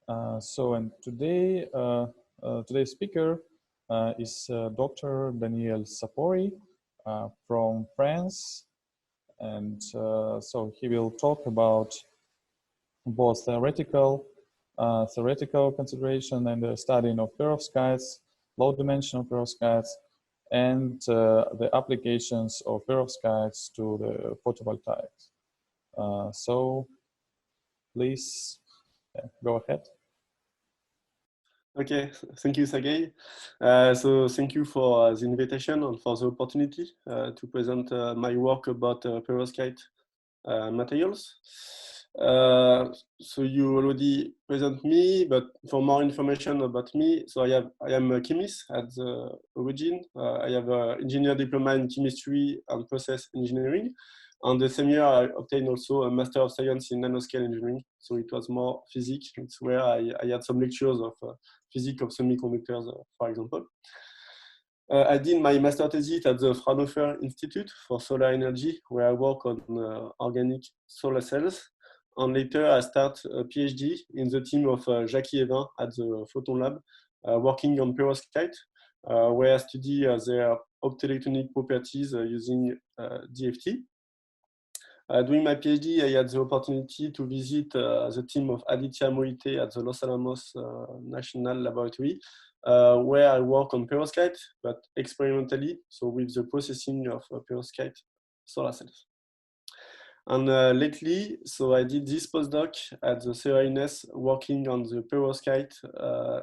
And today's speaker is Dr. Daniel Sapori from France, and so he will talk about both theoretical consideration and the studying of perovskites, low-dimensional perovskites, and the applications of perovskites to the photovoltaics. So please go ahead. Okay, thank you, Sergey. So thank you for the invitation and for the opportunity to present my work about perovskite materials. So you already present me, but for more information about me, so I am a chemist at the origin. I have an engineer diploma in chemistry and process engineering. And the same year, I obtained also a Master of Science in Nanoscale Engineering. So it was more physics. It's where I had some lectures of physics of semiconductors, for example. I did my master thesis at the Fraunhofer Institute for Solar Energy, where I work on organic solar cells. And later, I start a PhD in the team of Jackie Evin at the Photon Lab, working on perovskite, where I study their optoelectronic properties using DFT. During my PhD, I had the opportunity to visit the team of ITMO at the Los Alamos National Laboratory, where I work on perovskite, but experimentally, so with the processing of perovskite solar cells. And lately, so I did this postdoc at the CERNS working on the perovskite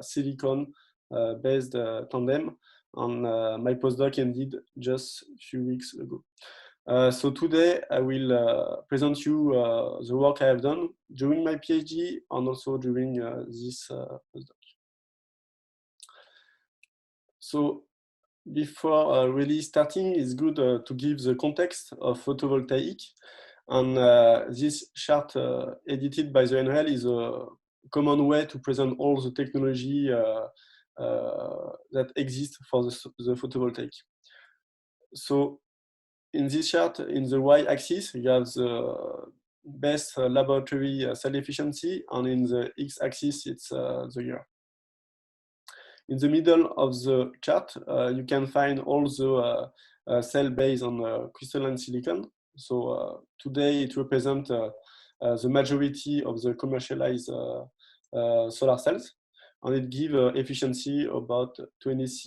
silicon-based tandem, and my postdoc ended just a few weeks ago. So today I will present you the work I have done during my PhD and also during this postdoc. So before really starting, it's good to give the context of photovoltaic. And this chart edited by the NREL is a common way to present all the technology that exists for the photovoltaic. So in this chart, in the y-axis, you have the best laboratory cell efficiency, and in the x-axis, it's the year. In the middle of the chart, you can find all the cell based on crystalline silicon. So today it represents the majority of the commercialized solar cells, and it gives efficiency about 27%.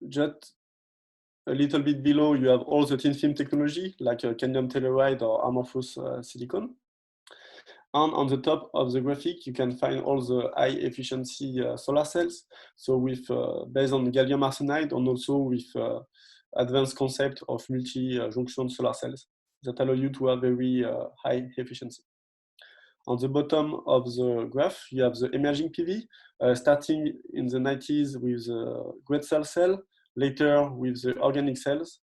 Just a little bit below, you have all the thin film technology, like cadmium telluride or amorphous silicon. And on the top of the graphic, you can find all the high efficiency solar cells. So with based on gallium arsenide, and also with advanced concept of multi-junction solar cells that allow you to have very high efficiency. On the bottom of the graph, you have the emerging PV, starting in the 90s with the great cell, later with the organic cells,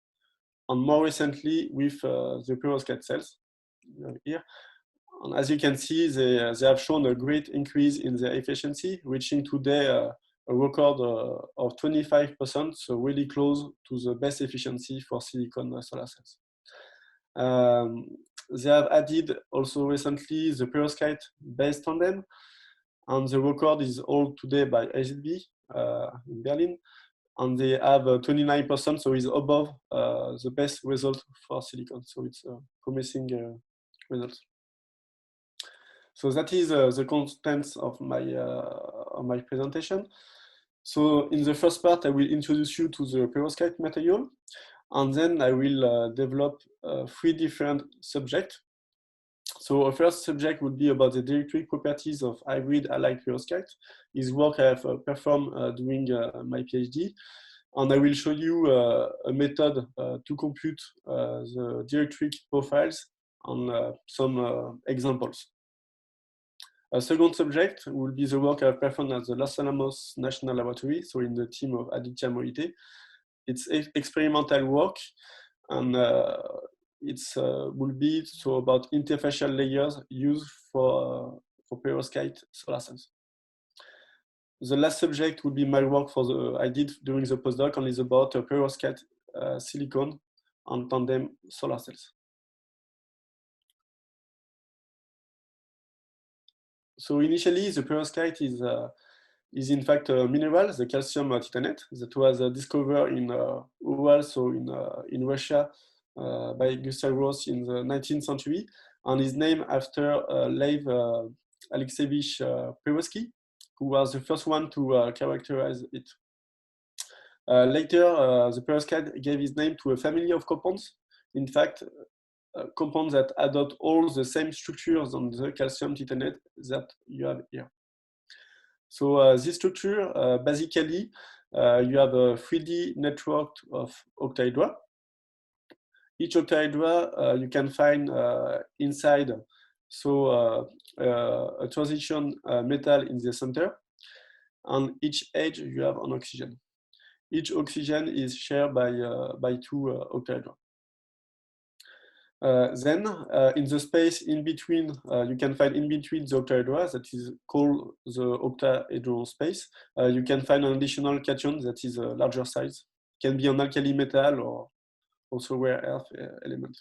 and more recently with the perovskite cells here. And as you can see, they have shown a great increase in their efficiency, reaching today a record of 25%, so really close to the best efficiency for silicon solar cells. They have added also recently the perovskite-based tandem, and the record is held today by HZB in Berlin, and they have 29%, so it's above the best result for silicon. So it's a promising result. So that is the contents of my presentation. So in the first part, I will introduce you to the perovskite material, and then I will develop 3 different subjects. So our first subject would be about the dielectric properties of hybrid halide perovskite. Is work I have performed during my PhD. And I will show you a method to compute the dielectric profiles on some examples. A second subject will be the work I've performed at the Los Alamos National Laboratory, so in the team of Aditya Moite. It's experimental work, and it's will be so about interfacial layers used for perovskite solar cells. The last subject will be my work I did during the postdoc, and is about perovskite silicon and tandem solar cells. So initially, the perovskite is in fact a mineral, the calcium titanate, that was discovered in Ural, so in Russia, by Gustav Ross in the 19th century, and is named after Lev Alexeyevich Perovsky, who was the first one to characterize it. Later, the perovskite gave its name to a family of compounds. In fact, compounds that adopt all the same structures on the calcium titanate that you have here. So this structure, basically, you have a 3D network of octahedra. Each octahedra you can find inside, so a transition metal in the center. On each edge, you have an oxygen. Each oxygen is shared by two octahedra. Then in the space in between, you can find in between the octahedra, that is called the octahedral space. You can find an additional cation that is a larger size. It can be an alkali metal or also rare earth element.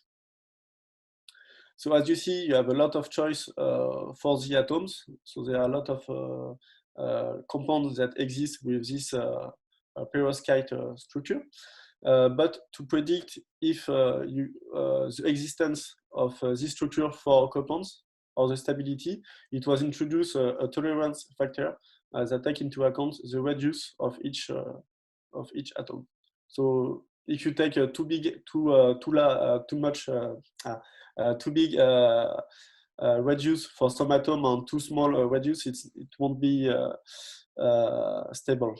So as you see, you have a lot of choice for the atoms. So there are a lot of compounds that exist with this perovskite structure. But to predict if the existence of this structure for compounds or the stability, it was introduced a tolerance factor that take into account the radius of each atom. So if you take too big radius for some atom and too small radius, it won't be stable.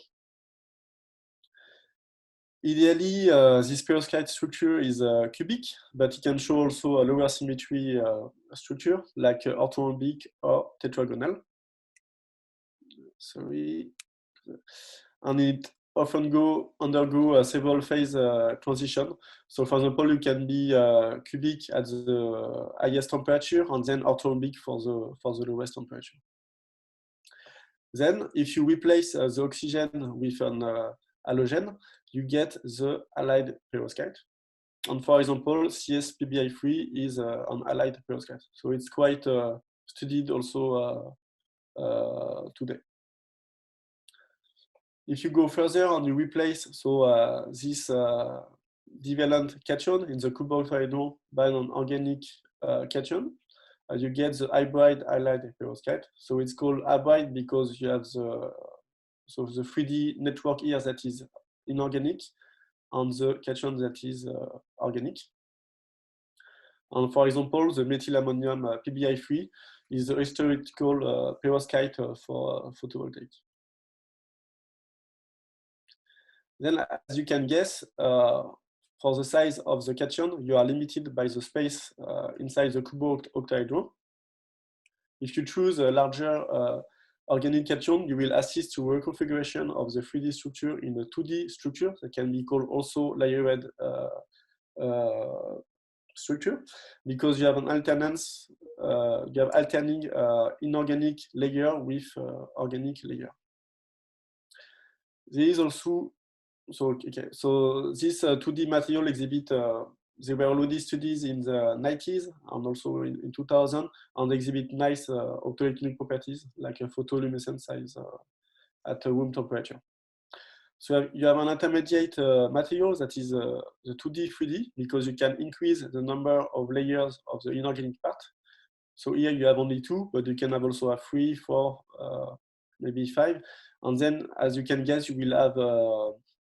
Ideally, this perovskite structure is cubic, but it can show also a lower symmetry structure, like orthorhombic or tetragonal. Sorry. And it often undergo a several phase transition. So for example, you can be cubic at the highest temperature and then orthorhombic for the lowest temperature. Then if you replace the oxygen with an halogen, you get the halide perovskite. And for example, CS-PbI3 is an halide perovskite. So it's quite studied also today. If you go further and you replace this divalent cation in the cubooctahedral by an organic cation, you get the hybrid halide perovskite. So it's called hybrid because you have the 3D network here that is inorganic and the cation that is organic. And for example, the methylammonium PbI3 is the historical perovskite for photovoltaics. Then, as you can guess, for the size of the cation, you are limited by the space inside the cubooctahedral. If you choose a larger organic cation, you will assist to reconfiguration of the 3D structure in a 2D structure that can be called also layered structure, because you have an alternance, you have alternating inorganic layer with organic layer. There is also, so this 2D material exhibit, they were already studied in the 90s and also in 2000, and exhibit nice optoelectronic properties like a photoluminescent size at room temperature. So you have an intermediate material that is the 2D, 3D, because you can increase the number of layers of the inorganic part. So here you have only 2, but you can have also have 3, 4, maybe 5. And then, as you can guess, you will have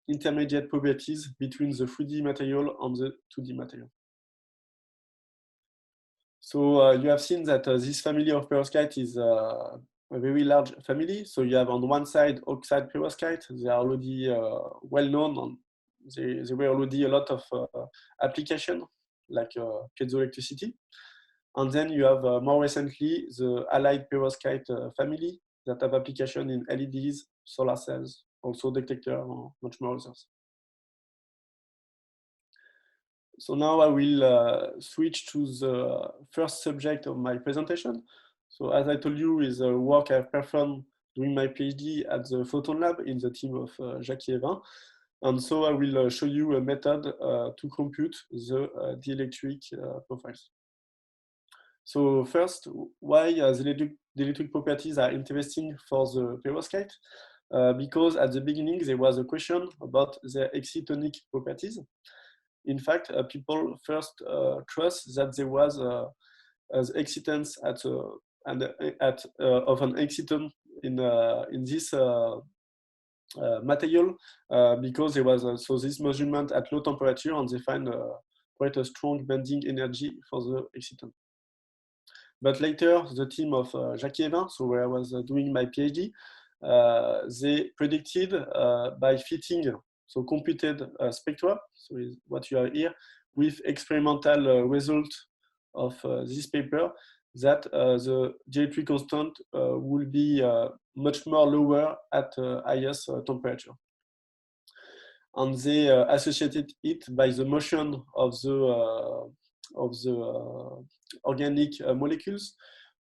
intermediate properties between the 3D material and the 2D material. So you have seen that this family of perovskite is a very large family. So you have on one side oxide perovskite. They are already well known, and there were already a lot of application like piezoelectricity. And then you have more recently the halide perovskite family that have application in LEDs, solar cells, also detector, or much more others. So now I will switch to the first subject of my presentation. So as I told you, is a work I've performed during my PhD at the Photon Lab in the team of Jacques Evin. And so I will show you a method to compute the dielectric profiles. So first, why the electric properties are interesting for the perovskite? Because at the beginning there was a question about their excitonic properties. In fact, people first trust that there was the excitance of an exciton in this material because there was so this measurement at low temperature, and they find quite a strong bending energy for the exciton. But later, the team of Jacques Evin, so where I was doing my PhD, they predicted by fitting so computed spectra, so is what you have here, with experimental result of this paper, that the dielectric constant will be much more lower at highest temperature. And they associated it by the motion of the organic molecules,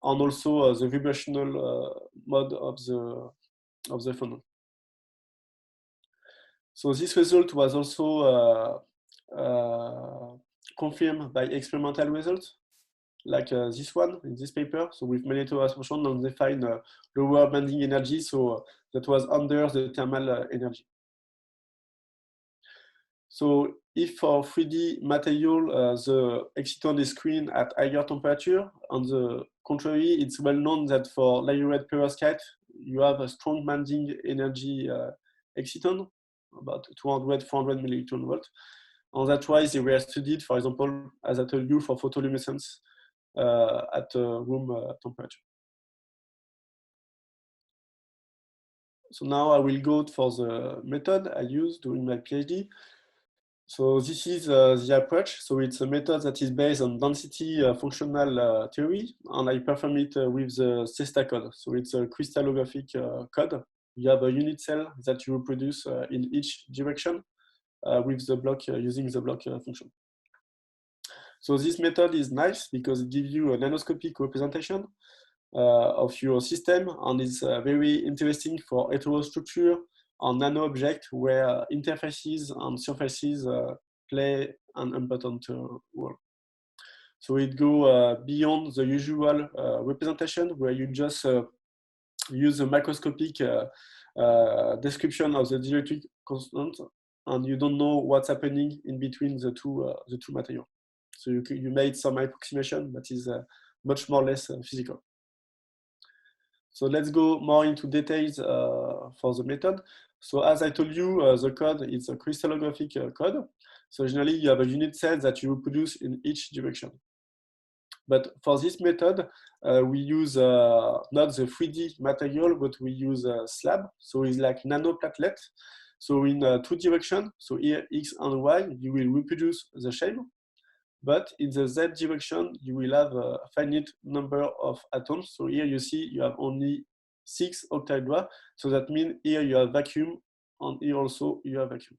and also the vibrational mode of the funnel. So this result was also confirmed by experimental results, like this one in this paper. So with magneto absorption, and they find lower bending energy, so that was under the thermal energy. So if for 3D material, the exciton is screened at higher temperature, on the contrary, it's well known that for layered perovskite, you have a strong bending energy exciton, about 200, 400 milli-electron volt. And that's why they were studied, for example, as I told you, for photoluminescence at room temperature. So now I will go for the method I used during my PhD. So this is the approach. So it's a method that is based on density functional theory, and I perform it with the CESTA code. So it's a crystallographic code. You have a unit cell that you reproduce in each direction with the block using the block function. So this method is nice because it gives you a nanoscopic representation of your system, and it's very interesting for heterostructure on nano object where interfaces and surfaces play an important role. So it goes beyond the usual representation where you just use a microscopic description of the dielectric constant, and you don't know what's happening in between the two materials. So you made some approximation, but is much more less physical. So let's go more into details for the method. So as I told you, the code is a crystallographic code. So generally you have a unit cell that you reproduce in each direction. But for this method, we use not the 3D material, but we use a slab. So it's like nanoplatelet. So in two directions, so here X and Y, you will reproduce the shape. But in the Z direction, you will have a finite number of atoms. So here you see you have only 6 octahedra. So that means here you have vacuum, and here also you have vacuum.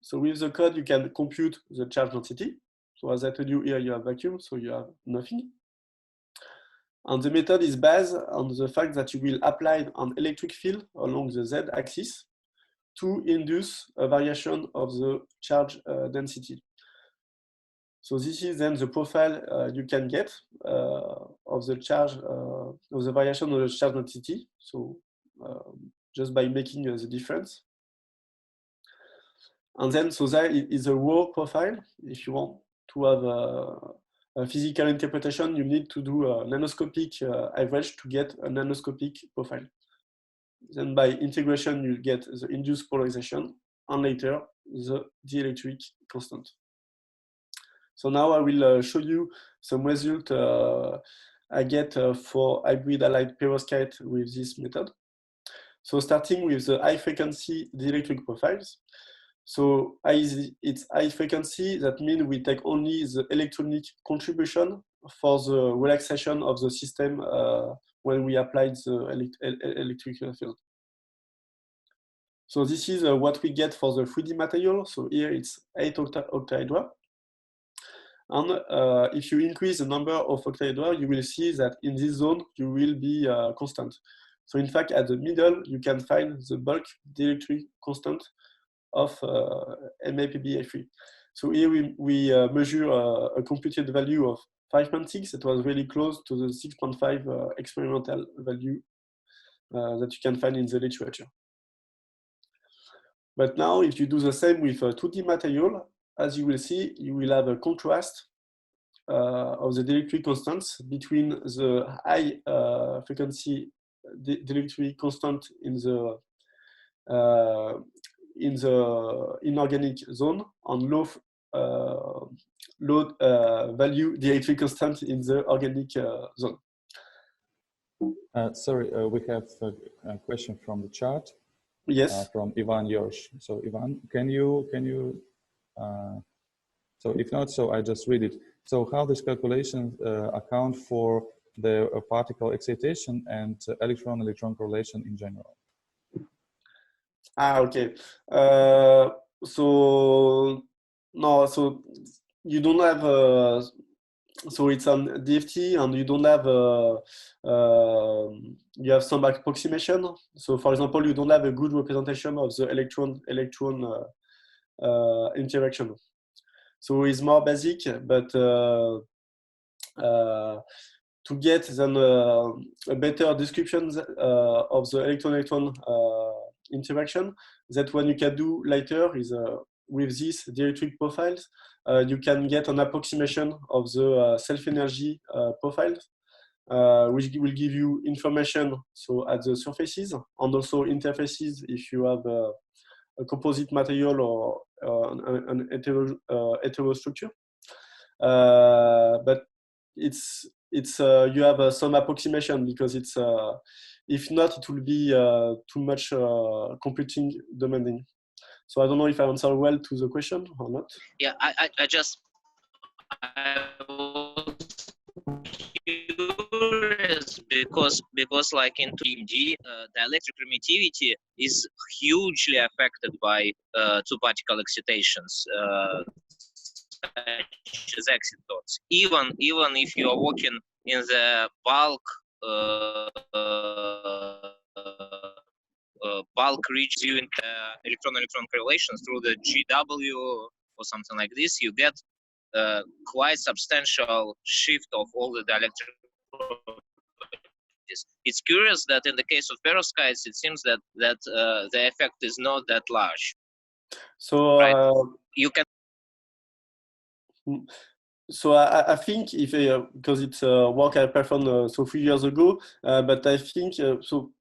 So with the code, you can compute the charge density. So as I told you, here you have vacuum, so you have nothing. And the method is based on the fact that you will apply an electric field along the Z axis to induce a variation of the charge density. So this is then the profile you can get of the charge, of the variation of the charge density. So just by making the difference. And then, so that is a raw profile. If you want to have a physical interpretation, you need to do a nanoscopic average to get a nanoscopic profile. Then by integration, you get the induced polarization, and later the dielectric constant. So now I will show you some result I get for hybrid halide perovskite with this method. So starting with the high frequency dielectric profiles. So it's high frequency, that means we take only the electronic contribution for the relaxation of the system when we apply the electric field. So this is what we get for the 3D material. So here it's 8 octahedra. And if you increase the number of octahedra, you will see that in this zone, you will be constant. So in fact, at the middle, you can find the bulk dielectric constant of MAPBA3. So here we measure a computed value of 5.6, it was really close to the 6.5 experimental value that you can find in the literature. But now, if you do the same with a 2D material, as you will see, you will have a contrast of the dielectric constants between the high frequency dielectric constant in the inorganic zone and low value dielectric constant in the organic zone. Sorry, we have a question from the chat. Yes. From Iorsh. So Ivan, can you so if not, so I just read it. So how these calculations account for the particle excitation and electron-electron correlation in general? Okay. So no, so you don't have so it's on DFT and you don't have you have some approximation. So for example, you don't have a good representation of the electron interaction. So it's more basic, but to get then a better description of the electron-electron interaction, that one you can do later is with these dielectric profiles, you can get an approximation of the self-energy profiles, which will give you information so at the surfaces and also interfaces if you have a composite material or an heterostructure. But it's you have some approximation because it's if not it will be too much computing demanding. So I don't know if I answer well to the question or not. Yeah, I was curious because like in 2D, the electric permittivity is hugely affected by two particle excitations, such as exit dots. Even if you are working in the bulk reach viewing electron-electron correlations through the GW or something like this, you get quite substantial shift of all the dielectric properties. It's curious that in the case of perovskites, it seems that the effect is not that large. So right? You can. So I think if because it's work I performed so 3 years ago, but I think so.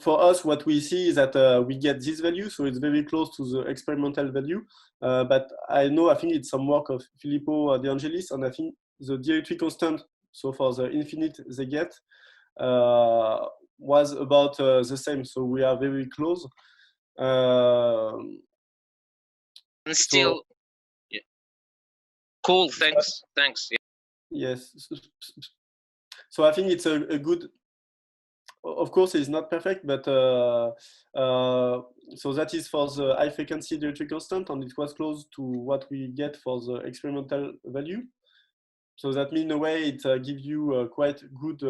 For us, what we see is that we get this value, so it's very close to the experimental value. But I think it's some work of Filippo De Angelis, and I think the dielectric constant, so for the infinite they get, was about the same. So we are very close. And still, so, yeah. Cool. Thanks. Thanks. Yeah. Yes. So I think it's a good. Of course, it's not perfect, but so that is for the high frequency dielectric constant, and it was close to what we get for the experimental value. So that means in a way it gives you quite good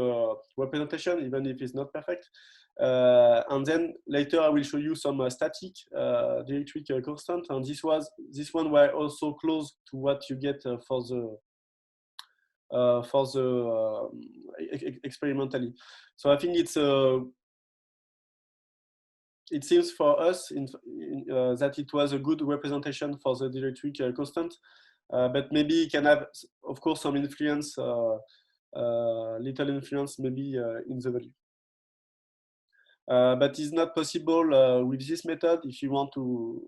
representation, even if it's not perfect. And then later I will show you some static dielectric constant, and this one were also close to what you get for the experimentally. So I think it seems for us that it was a good representation for the dielectric constant, but maybe it can have, of course, some influence, little influence maybe in the value. But it's not possible with this method. If you want to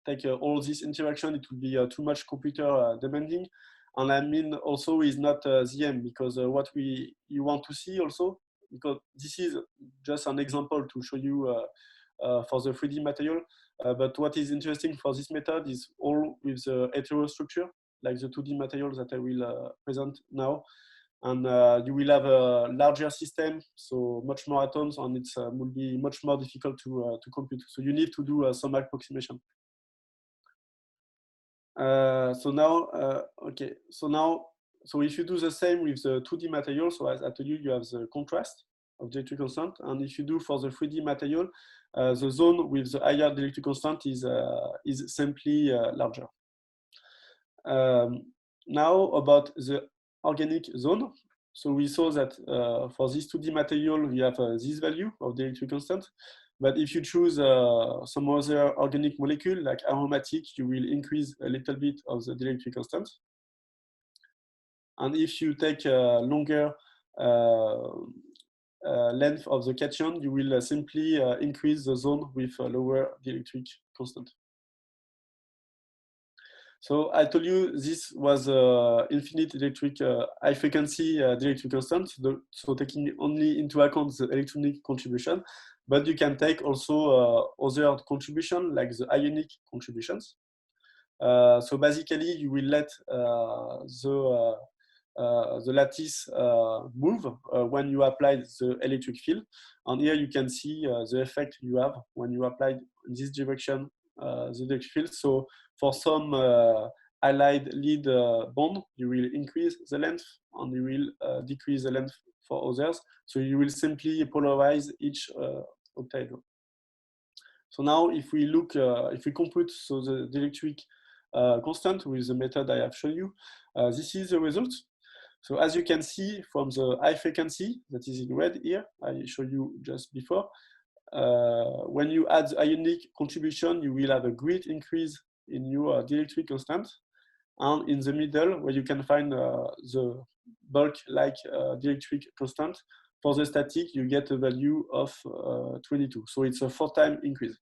take all this interaction, it will be too much computer demanding. And I mean also is not the aim, because what you want to see also, because this is just an example to show you for the 3D material, but what is interesting for this method is all with the heterostructure, like the 2D materials that I will present now. And you will have a larger system, so much more atoms, and it will be much more difficult to compute. So you need to do some approximation. So now, okay. So if you do the same with the 2D material, so as I told you, you have the contrast of dielectric constant, and if you do for the 3D material, the zone with the higher dielectric constant is simply larger. Now about the organic zone. So we saw that for this 2D material, we have this value of the dielectric constant. But if you choose some other organic molecule like aromatic, you will increase a little bit of the dielectric constant. And if you take a longer length of the cation, you will simply increase the zone with a lower dielectric constant. So I told you this was infinite electric high frequency dielectric constant, so taking only into account the electronic contribution, but you can take also other contribution like the ionic contributions. So basically you will let the lattice move when you apply the electric field. And here you can see the effect you have when you apply in this direction the electric field. So for some halide lead bond, you will increase the length and you will decrease the length for others. So you will simply polarize each octahedron. So now if we look, if we compute so the dielectric constant with the method I have shown you, this is the result. So as you can see from the high frequency that is in red here, I showed you just before, when you add the ionic contribution, you will have a great increase in your dielectric constant. And in the middle, where you can find the bulk-like dielectric constant, for the static, you get a value of 22. So it's a 4-time increase.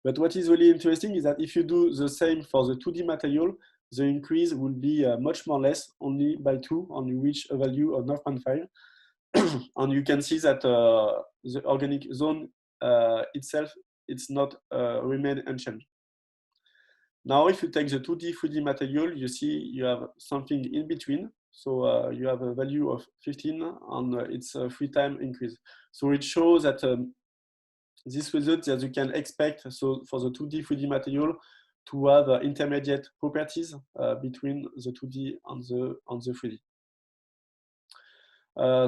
But what is really interesting is that if you do the same for the 2D material, the increase will be much more less, only by 2, and you reach a value of 0.5. And you can see that the organic zone itself, it's not remain unchanged. Now, if you take the 2D, 3D material, you see you have something in between. So you have a value of 15, and it's a 3-time increase. So it shows that this result that you can expect, so for the 2D, 3D material, to have intermediate properties between the 2D and the 3D.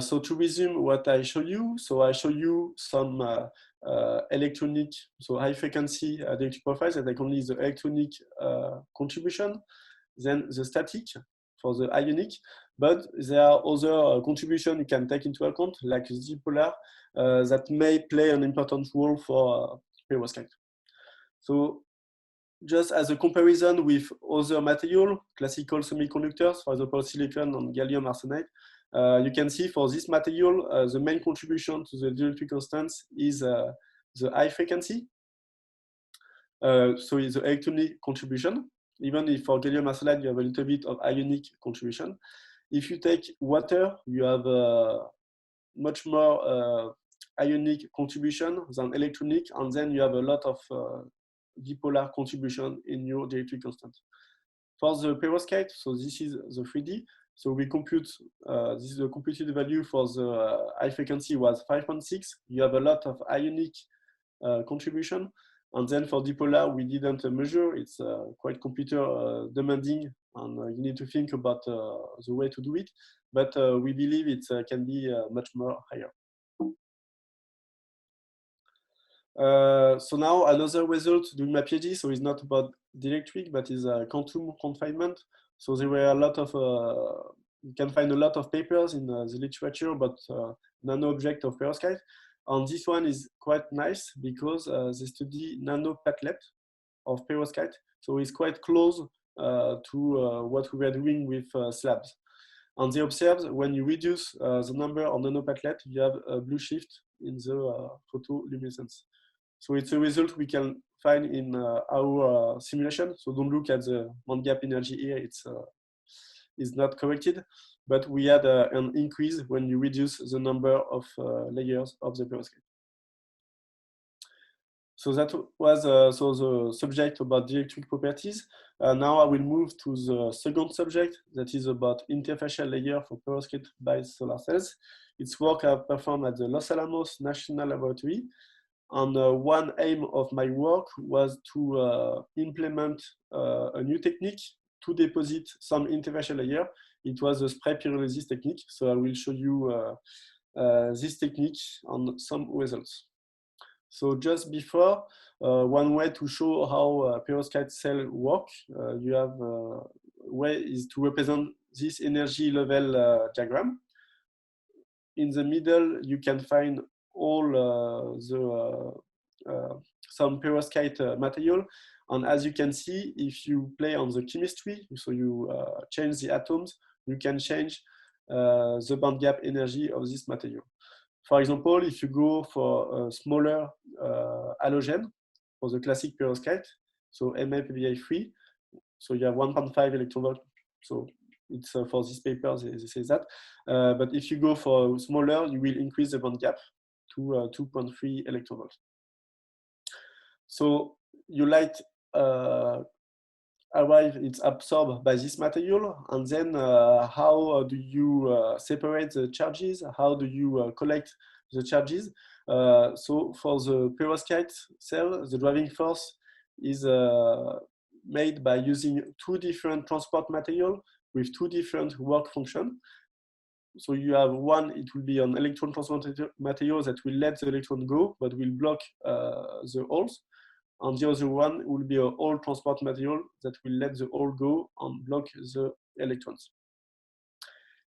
So to resume what I showed you, so I show you some electronic, so high frequency dielectric profiles that take only the electronic contribution, then the static for the ionic, but there are other contributions you can take into account, like the dipolar, that may play an important role for perovskite. So just as a comparison with other material, classical semiconductors, for example, silicon and gallium arsenide, you can see for this material, the main contribution to the dielectric constants is the high frequency. So it's the electronic contribution. Even if for gallium arsenide, you have a little bit of ionic contribution. If you take water, you have much more ionic contribution than electronic, and then you have a lot of dipolar contribution in your dielectric constant. For the perovskite, so this is the 3D. So we compute, this is the computed value for the high frequency was 5.6. You have a lot of ionic contribution. And then for dipolar, we didn't measure. It's quite computer demanding, and you need to think about the way to do it. But we believe it can be much more higher. So now another result during my PhD, so it's not about dielectric, but is quantum confinement. So there were a lot of, you can find a lot of papers in the literature about nano object of perovskite. And this one is quite nice because they study nano platelet of perovskite. So it's quite close to what we were doing with slabs. And they observed when you reduce the number of nanoplatelet, you have a blue shift in the photoluminescence. So it's a result we can find in our simulation. So don't look at the bandgap energy here, it's not corrected. But we had an increase when you reduce the number of layers of the perovskite. So that was so the subject about dielectric properties. Now I will move to the second subject, that is about interfacial layer for perovskite by solar cells. It's work I've performed at the Los Alamos National Laboratory. And one aim of my work was to implement a new technique to deposit some interfacial layer. It was a spray pyrolysis technique. So I will show you this technique and some results. So just before, one way to show how perovskite cell work, you have way is to represent this energy level diagram. In the middle, you can find all some perovskite material. And as you can see, if you play on the chemistry, so you change the atoms, you can change the band gap energy of this material. For example, if you go for a smaller halogen for the classic perovskite, so MaPbI3, so you have 1.5 electron volt. So it's for this paper, they say that. But if you go for smaller, you will increase the band gap to 2.3 electron volts. So your light arrive, it's absorbed by this material, and then how do you separate the charges? How do you collect the charges? So for the perovskite cell, the driving force is made by using two different transport material with two different work functions. So you have one, it will be an electron transport material that will let the electron go, but will block the holes. And the other one will be a hole transport material that will let the hole go and block the electrons.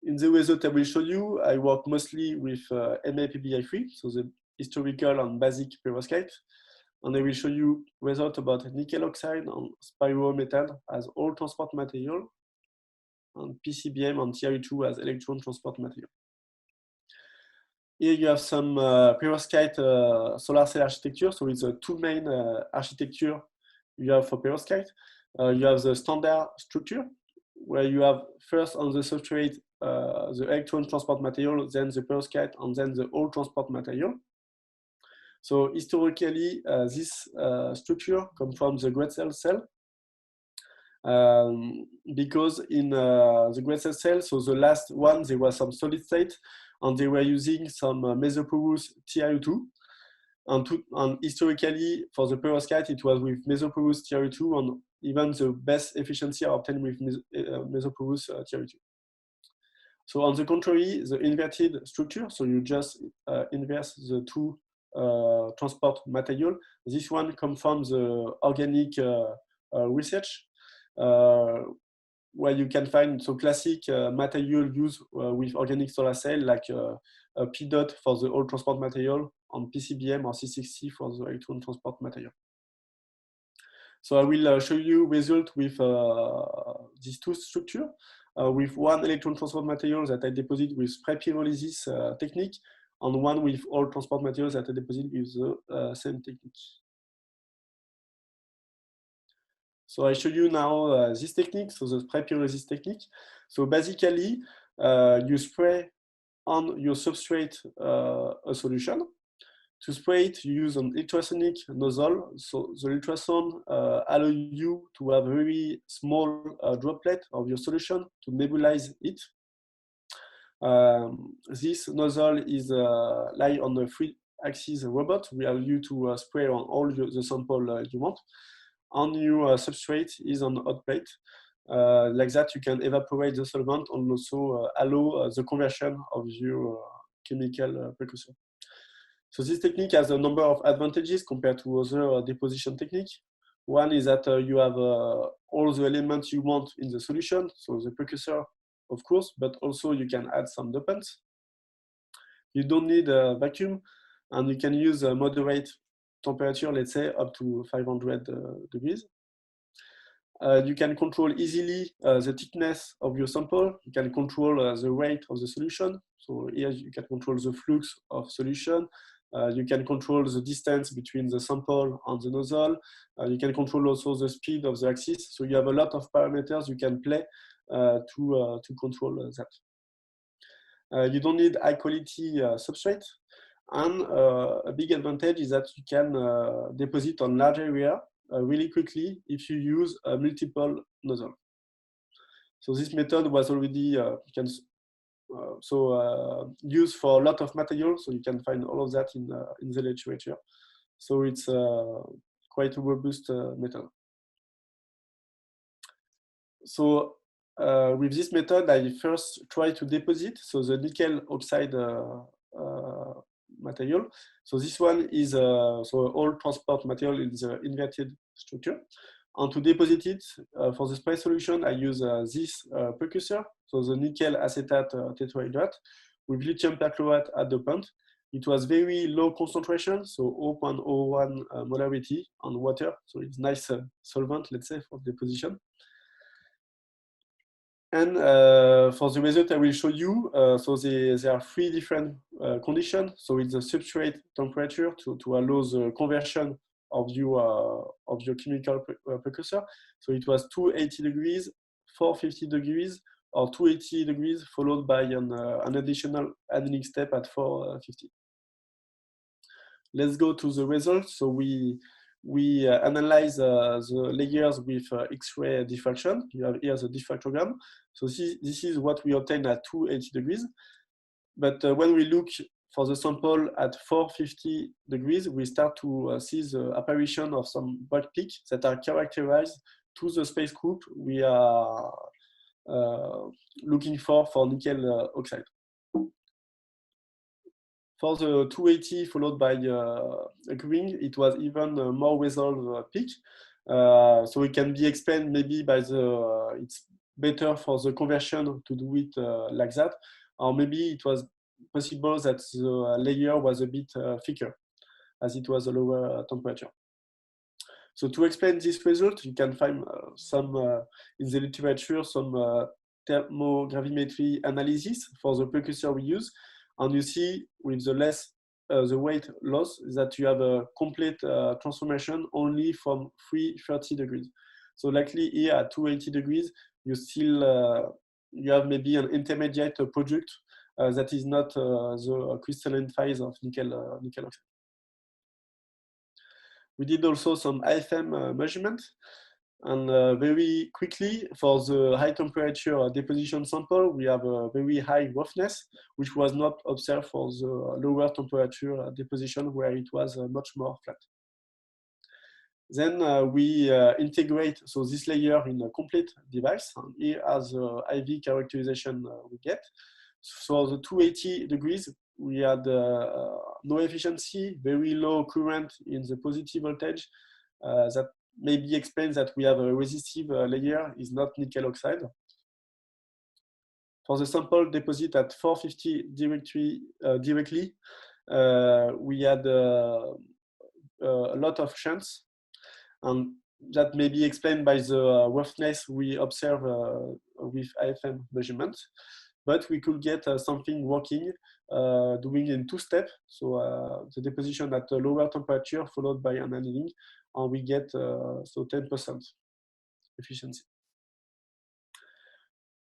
In the result I will show you, I work mostly with MaPbI3, so the historical and basic perovskite. And I will show you results about nickel oxide and spirometal as hole transport material, and PCBM and TiO2 as electron transport material. Here you have some perovskite solar cell architecture. So it's a two main architecture you have for perovskite. You have the standard structure, where you have first on the substrate the electron transport material, then the perovskite, and then the hole transport material. So historically, this structure comes from the great cell. Because in the great cell, so the last one, there was some solid state, and they were using some mesoporous TiO2. And historically, for the perovskite, it was with mesoporous TiO2, and even the best efficiency are obtained with mesoporous TiO2. So on the contrary, the inverted structure, so you just inverse the two transport material. This one comes from the organic research, where you can find so classic material used with organic solar cell, like a P dot for the hole transport material, and PCBM or C60 for the electron transport material. So I will show you result with these two structures, with one electron transport material that I deposit with pre-pyrolysis technique, and one with hole transport materials that I deposit with the same technique. So I show you now this technique, so the pre-pyrolysis technique. So basically, you spray on your substrate a solution. To spray it, you use an ultrasonic nozzle. So the ultrasound allows you to have a very small droplet of your solution to nebulize it. This nozzle is lie on the 3-axis robot. We allow you to spray on all the sample you want. On your substrate is on the hot plate. Like that, you can evaporate the solvent and also allow the conversion of your chemical precursor. So this technique has a number of advantages compared to other deposition techniques. One is that you have all the elements you want in the solution, so the precursor, of course, but also you can add some dopants. You don't need a vacuum, and you can use a moderate temperature, let's say up to 500 degrees. You can control easily the thickness of your sample. You can control the weight of the solution. So here you can control the flux of solution. You can control the distance between the sample and the nozzle. You can control also the speed of the axis. So you have a lot of parameters you can play to control that. You don't need high quality substrate. And a big advantage is that you can deposit on large area really quickly if you use multiple nozzles. So this method was already used for a lot of materials, so you can find all of that in the literature. So it's quite a robust method. So with this method, I first try to deposit so the nickel oxide material. So this one is so all transport material in the inverted structure. And to deposit it, for the spray solution, I use this precursor, so the nickel acetate tetrahydrate with lithium perchlorate at the plant. It was very low concentration, so 0.01 molarity on water, so it's nice solvent, let's say, for deposition. And for the result I will show you, so there are three different conditions. So it's the substrate temperature to allow the conversion of your chemical precursor. So it was 280 degrees, 450 degrees, or 280 degrees, followed by an additional annealing step at 450. Let's go to the results. So we analyze the layers with X-ray diffraction. You have here the diffractogram. So this is what we obtain at 280 degrees. But when we look for the sample at 450 degrees, we start to see the apparition of some bulk peaks that are characterized to the space group we are looking for nickel oxide. For the 280 followed by green, it was even more resolved peak. So it can be explained maybe by it's better for the conversion to do it like that, or maybe it was possible that the layer was a bit thicker as it was a lower temperature. So to explain this result, you can find some in the literature, some thermogravimetry analysis for the precursor we use. And you see with the weight loss that you have a complete transformation only from 330 degrees. So likely here at 280 degrees, you still you have maybe an intermediate product that is not the crystalline phase of nickel oxide. We did also some IFM measurement. And very quickly, for the high temperature deposition sample, we have a very high roughness, which was not observed for the lower temperature deposition, where it was much more flat. Then we integrate this layer in a complete device. And here as IV characterization we get. So the 280 degrees, we had no efficiency, very low current in the positive voltage. That maybe explains that we have a resistive layer is not nickel oxide. For the sample deposit at 450 directly, we had a lot of chance, and that may be explained by the roughness we observe with IFM measurement. But we could get something working, doing in two steps. So the deposition at a lower temperature followed by an annealing, and we get 10% efficiency.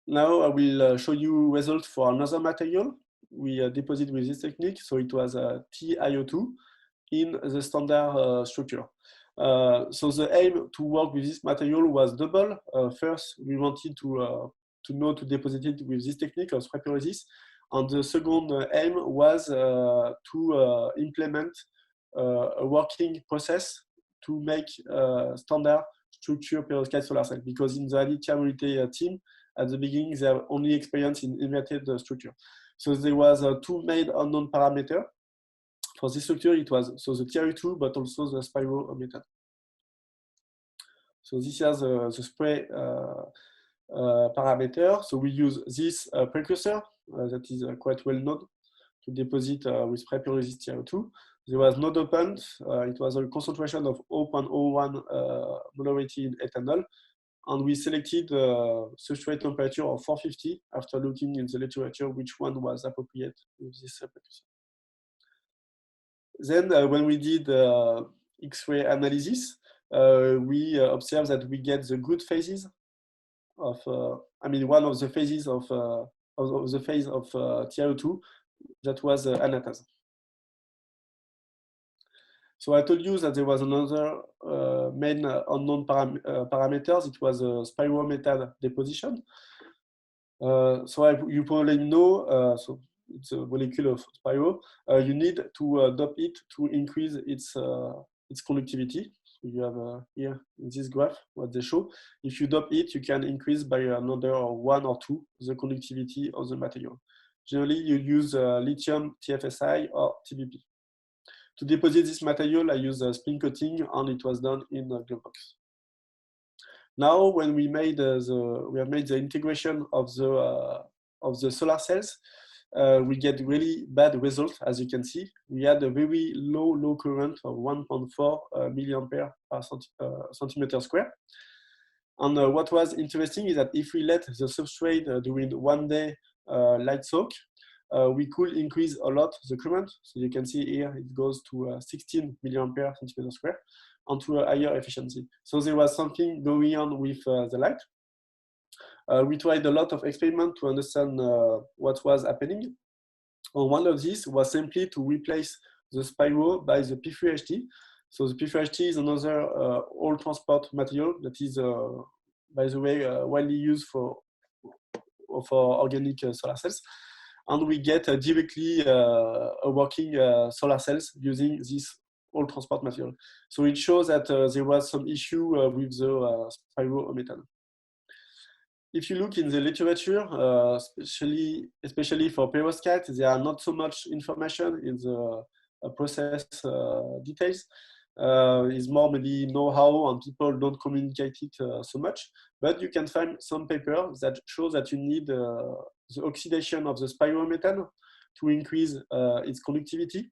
Now I will show you results for another material we deposit with this technique. So it was TiO2 in the standard structure. So the aim to work with this material was double. First, we wanted to know to deposit it with this technique of spray pyrolysis. And the second aim was to implement a working process to make standard structure perovskite solar cell, because in the Halide team, at the beginning, they have only experience in inverted structure. So there was two main unknown parameters. For this structure, it was the TiO2, but also the spirometal. So this is the spray parameter. So we use this precursor that is quite well known to deposit with spray pyrolysis TiO2. There was no dopant. It was a concentration of 0.01 molarity in ethanol. And we selected substrate temperature of 450 after looking in the literature which one was appropriate with this precursor. Then when we did X-ray analysis, we observed that we get the good phases of, one of the phases of the phase of TiO2 that was anatase. So I told you that there was another main unknown parameters. It was a spirometal deposition. So you probably know, so it's a molecule of spiro. You need to dope it to increase its conductivity. So you have here in this graph what they show. If you dope it, you can increase by another 1 or 2 the conductivity of the material. Generally, you use lithium TFSI or TBP. To deposit this material, I use spin coating, and it was done in a glove box. Now, when we made the integration of the solar cells, we get really bad results. As you can see, we had a very low current of 1.4 milliampere per centimeter square. And what was interesting is that if we let the substrate during 1 day light soak, we could increase a lot the current. So you can see here it goes to 16 milliampere centimeter square and to a higher efficiency. So there was something going on with the light. We tried a lot of experiments to understand what was happening. And one of these was simply to replace the spiral by the P3HT. So the P3HT is another all transport material that is, by the way, widely used for organic solar cells. And we get directly a working solar cells using this all transport material. So it shows that there was some issue with the spiromethan. If you look in the literature, especially for perovskite, there are not so much information in the process details. It's more maybe know-how and people don't communicate it so much. But you can find some papers that show that you need the oxidation of the spiromethane to increase its conductivity.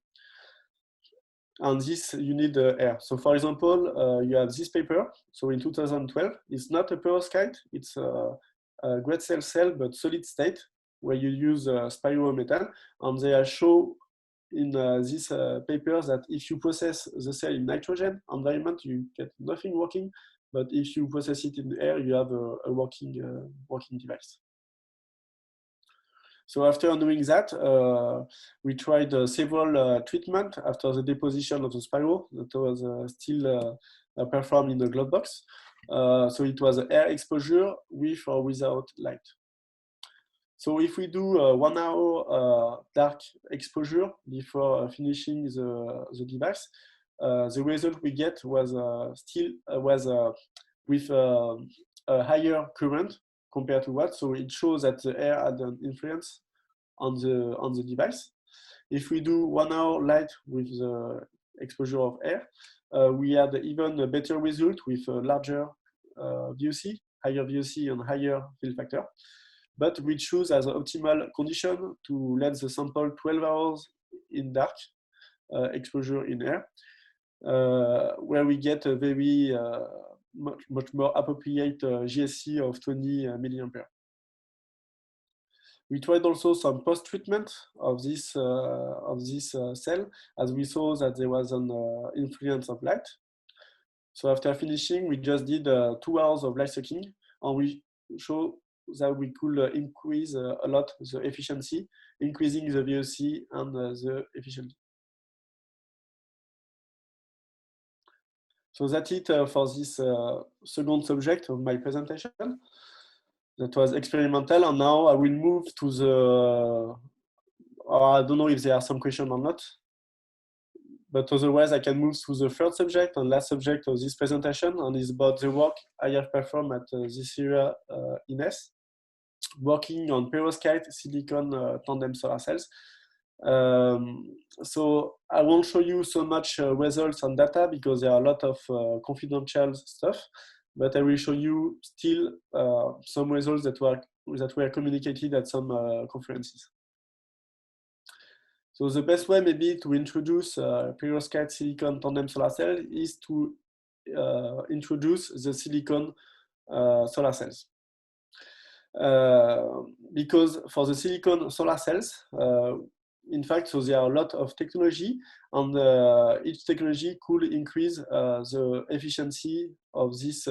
And this, you need air. So for example, you have this paper. So in 2012, it's not a perovskite, it's a great cell, but solid state, where you use spiromethane. And they show in this paper that if you process the cell in nitrogen environment, you get nothing working. But if you process it in air, you have a working device. So after doing that, we tried several treatments after the deposition of the spiral that was still performed in the glove box. So it was air exposure with or without light. So if we do 1 hour dark exposure before finishing the device, the result we get was with a higher current compared to what. So it shows that the air had an influence on the device. If we do 1 hour light with the exposure of air, we had even a better result with a larger VOC, higher VOC and higher fill factor. But we choose as an optimal condition to let the sample 12 hours in dark exposure in air, where we get a very much more appropriate GSC of 20 milliampere. We tried also some post-treatment of this cell, as we saw that there was an influence of light. So after finishing, we just did 2 hours of light soaking, and we show that we could increase a lot the efficiency, increasing the VOC and the efficiency. So that's it for this second subject of my presentation. That was experimental, and now I will move to the, I don't know if there are some questions or not, but otherwise I can move to the third subject and last subject of this presentation, and is about the work I have performed at this area in S, working on perovskite silicon tandem solar cells. So I won't show you so much results and data because there are a lot of confidential stuff, but I will show you still some results that were communicated at some conferences. So the best way maybe to introduce perovskite silicon tandem solar cell is to introduce the silicon solar cells. Because for the silicon solar cells, in fact, so there are a lot of technology, and each technology could increase the efficiency of this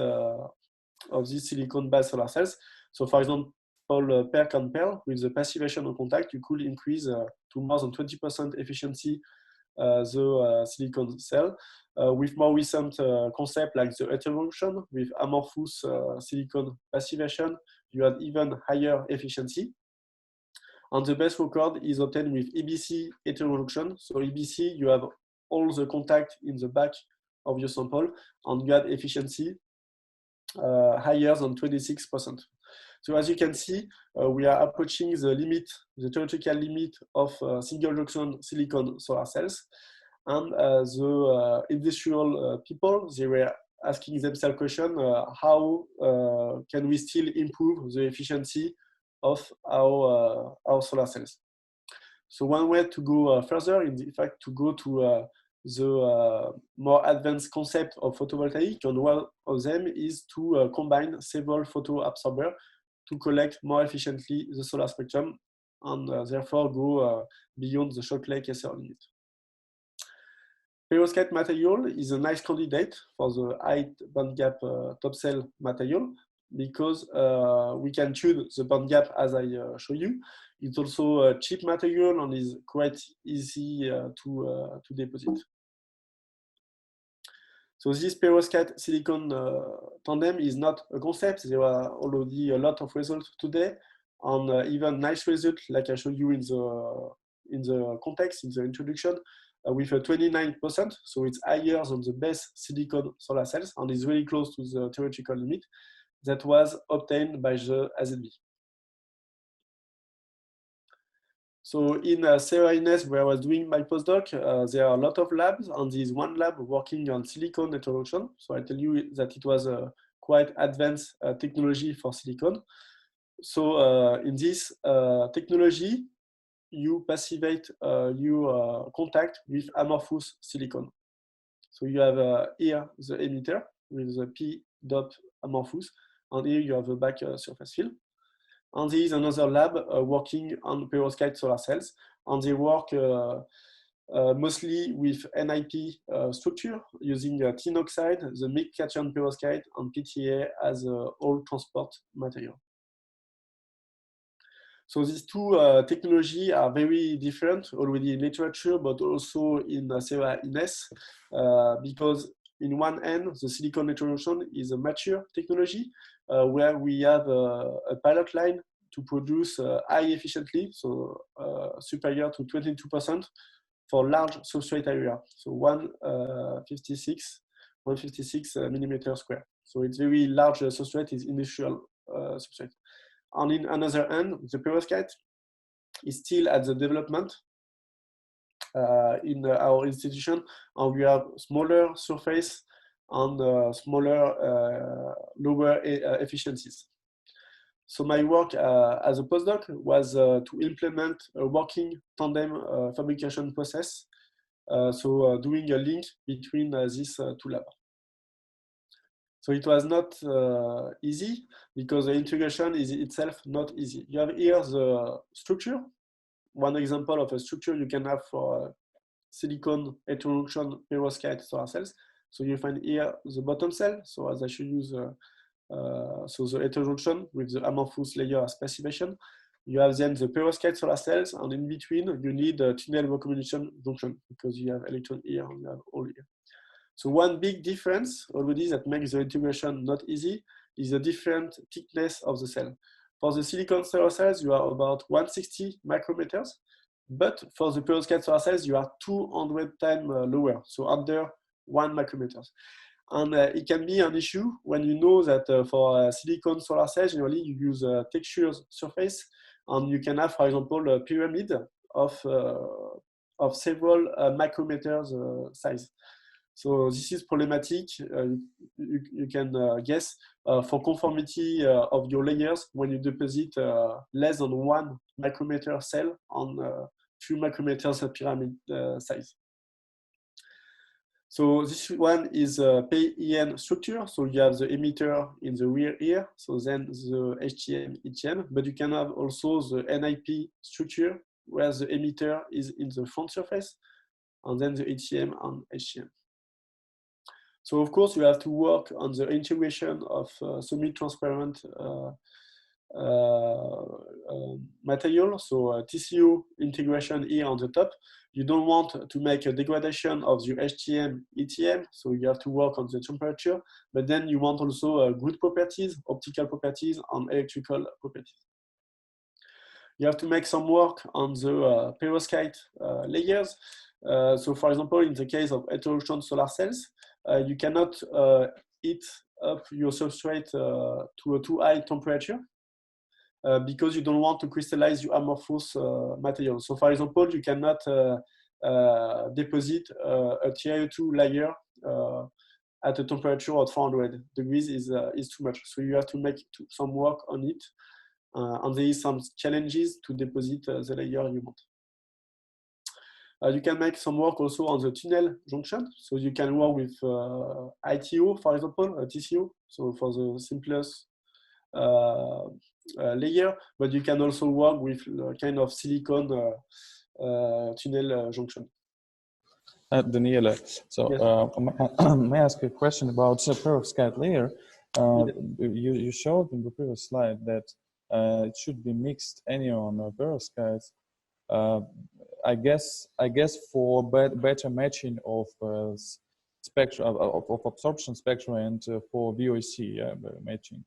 silicon-based solar cells. So, for example, PERC and PERL, with the passivation on contact, you could increase to more than 20% efficiency the silicon cell. With more recent concept like the heterojunction with amorphous silicon passivation, you have even higher efficiency. And the best record is obtained with EBC heterojunction. So EBC, you have all the contact in the back of your sample, and you have efficiency higher than 26%. So as you can see, we are approaching the limit, the theoretical limit of single junction silicon solar cells. And the industrial people, they were asking themselves question, how can we still improve the efficiency of our solar cells? So one way to go further is in fact to go to the more advanced concept of photovoltaic, and one of them is to combine several photo absorbers to collect more efficiently the solar spectrum and therefore go beyond the Shockley-Kessler limit. Perovskite material is a nice candidate for the high bandgap top cell material because we can tune the bandgap as I show you. It's also a cheap material and is quite easy to deposit. So this perovskite silicon tandem is not a concept. There are already a lot of results today, and even nice results like I showed you in the context, in the introduction, with a 29%. So it's higher than the best silicon solar cells and is really close to the theoretical limit that was obtained by the AZB. So in CERNS, where I was doing my postdoc, there are a lot of labs, and there is one lab working on silicon heteroduction. So I tell you that it was a quite advanced technology for silicon. So in this technology, you passivate your contact with amorphous silicon. So you have here the emitter with the P dot amorphous, and here you have the back surface field. And there is another lab working on perovskite solar cells, and they work mostly with NIP structure using tin oxide, the mixed cation perovskite, and PTA as all transport material. So these two technologies are very different already in literature, but also in CERNS, because in one end, the silicon heteroduction is a mature technology where we have a pilot line to produce high efficiently, so superior to 22% for large substrate area, so 156 millimeter square. So it's very large substrate, is industrial substrate. And in another end, the perovskite is still at the development in our institution, and we have smaller surface and smaller, lower efficiencies. So my work as a postdoc was to implement a working tandem fabrication process, doing a link between these two labs. So it was not easy because the integration is itself not easy. You have here the structure, one example of a structure you can have for silicon heteroduction perovskite solar cells. So you find here the bottom cell. So as I show you, the heteroduction with the amorphous layer as passivation. You have then the perovskite solar cells, and in between you need a tunnel recombination junction because you have electron here and you have all here. So one big difference already that makes the integration not easy is the different thickness of the cell. For the silicon solar cells, you are about 160 micrometers, but for the perovskite solar cells, you are 200 times lower, so under 1 micrometer. And it can be an issue when you know that for silicon solar cells, generally you use a textured surface, and you can have, for example, a pyramid of several micrometers size. So this is problematic. You can guess for conformity of your layers when you deposit less than 1 micrometer cell on few micrometers pyramid size. So this one is a PEN structure. So you have the emitter in the rear here. So then the HTM, ETM, but you can have also the NIP structure where the emitter is in the front surface, and then the ETM and HTM. So of course you have to work on the integration of semi-transparent material. So TCO integration here on the top. You don't want to make a degradation of your HTM, ETM, so you have to work on the temperature, but then you want also good properties, optical properties, and electrical properties. You have to make some work on the perovskite layers. So for example, in the case of heteroduction solar cells, you cannot heat up your substrate to a too high temperature because you don't want to crystallize your amorphous material. So for example, you cannot deposit a TiO2 layer at a temperature of 400 degrees is too much. So you have to make some work on it. And there is some challenges to deposit the layer you want. You can make some work also on the tunnel junction. So you can work with ITO, for example, TCO, so for the simplest layer, but you can also work with kind of silicon tunnel junction. Daniela, so yes. may I ask a question about the perovskite layer? Yes. You showed in the previous slide that it should be mixed anion or perovskites. I guess for better matching of spectra of absorption spectra and for VOC matching.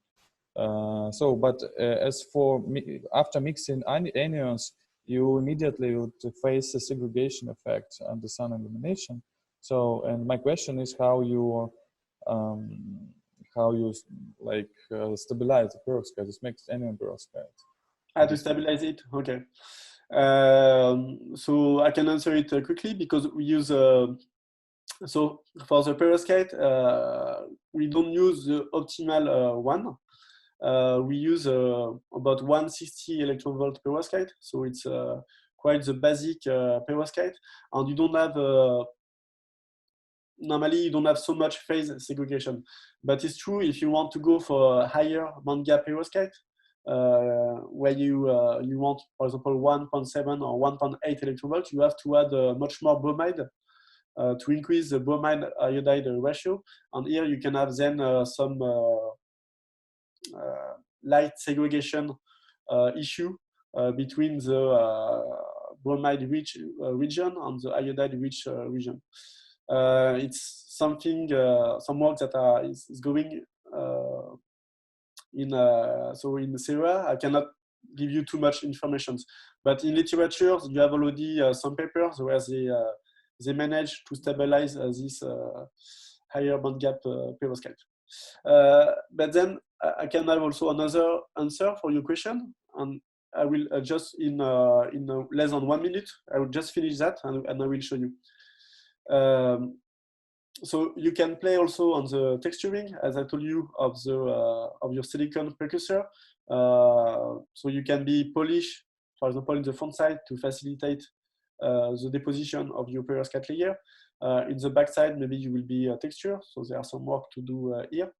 But as for after mixing anions, you immediately would face a segregation effect under sun illumination. So, and my question is how you like stabilize the perovskite, this mixed anion perovskite. To stabilize it, okay. So I can answer it quickly because we use. So for the perovskite, we don't use the optimal one. We use about 160 electron volt perovskite, so it's quite the basic perovskite, and you don't have normally you don't have so much phase segregation. But it's true if you want to go for a higher bandgap perovskite, where you want, for example, 1.7 or 1.8 electron volt, you have to add much more bromide to increase the bromide iodide ratio, and here you can have then some light segregation issue between the bromide rich region and the iodide rich region. It's something, some work that is going in Sera. I cannot give you too much information, but in literature you have already some papers where they manage to stabilize this higher bandgap perovskite. But then I can have also another answer for your question, and I will just in less than 1 minute. I will just finish that, and I will show you. So you can play also on the texturing, as I told you, of your silicon precursor. So you can be polish, for example, in the front side to facilitate the deposition of your perovskite layer. In the back side, maybe you will be texture. So there are some work to do here.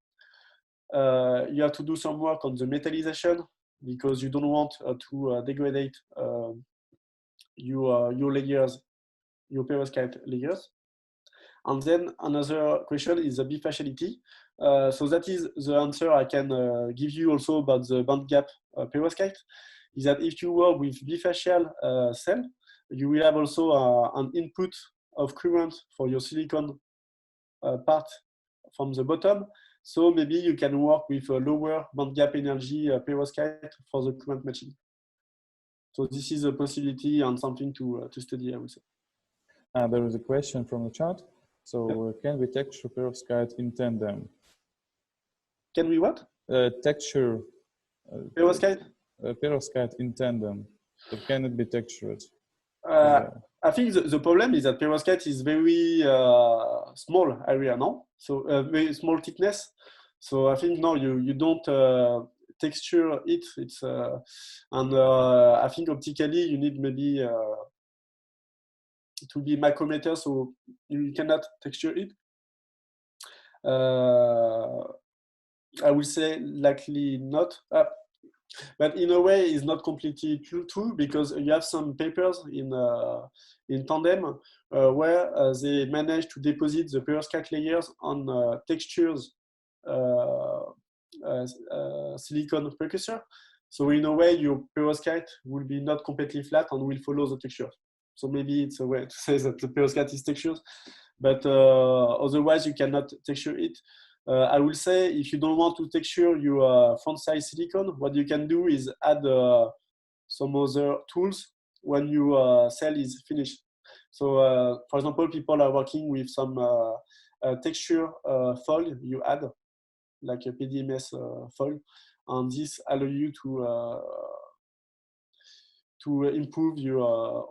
You have to do some work on the metallization because you don't want to degrade your layers, your perovskite layers. And then another question is the bifaciality. So that is the answer I can give you also about the bandgap perovskite. Is that if you work with bifacial cell, you will have also an input of current for your silicon part from the bottom. So maybe you can work with a lower bandgap energy perovskite for the current matching. So this is a possibility and something to study, I would say. There is a question from the chat. So can we texture perovskite in tandem? Can we what? Texture perovskite? Perovskite in tandem. So can it be textured? I think the problem is that perovskite is very small area, no? So very small thickness. So I think no, you don't texture it. It's and I think optically you need maybe to be micrometer, so you cannot texture it. I would say likely not. But in a way, it's not completely true because you have some papers in tandem where they manage to deposit the perovskite layers on textures silicon precursor. So in a way, your perovskite will be not completely flat and will follow the texture. So maybe it's a way to say that the perovskite is textured, but otherwise you cannot texture it. I will say if you don't want to texture your front side silicon, what you can do is add some other tools when your cell is finished. So for example, people are working with some texture foil you add, like a PDMS foil, and this allows you to improve your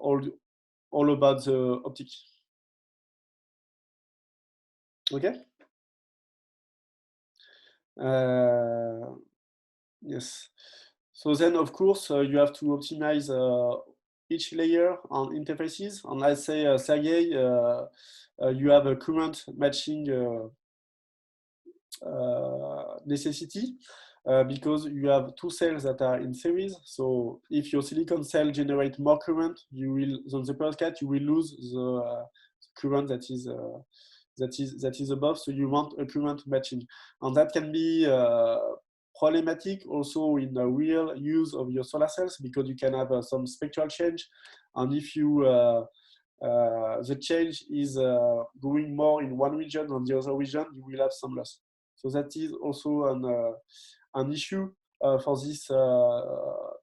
all about the optic. Okay. Yes. So then, of course, you have to optimize each layer on interfaces. And I say, Sergey, you have a current matching necessity because you have two cells that are in series. So if your silicon cell generates more current, you will, on the perovskite, you will lose the current that is above. So you want a current matching, and that can be problematic also in the real use of your solar cells, because you can have some spectral change, and if you the change is going more in one region than the other region, you will have some loss. So that is also an issue for this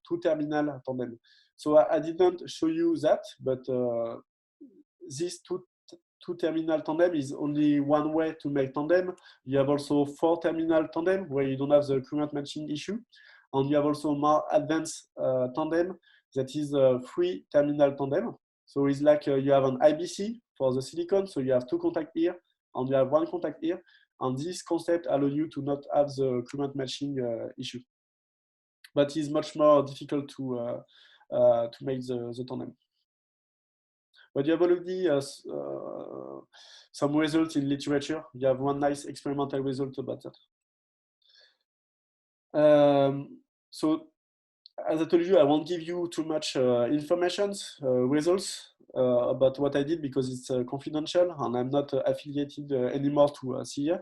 two-terminal tandem. So I didn't show you that, but this two-terminal tandem is only one way to make tandem. You have also four-terminal tandem where you don't have the current matching issue. And you have also more advanced tandem that is a three-terminal tandem. So it's like you have an IBC for the silicon. So you have two contacts here and you have one contact here. And this concept allows you to not have the current matching issue. But it's much more difficult to make the tandem. But you have already some results in literature. You have one nice experimental result about that. So as I told you, I won't give you too much information, results about what I did, because it's confidential and I'm not affiliated anymore to CIE.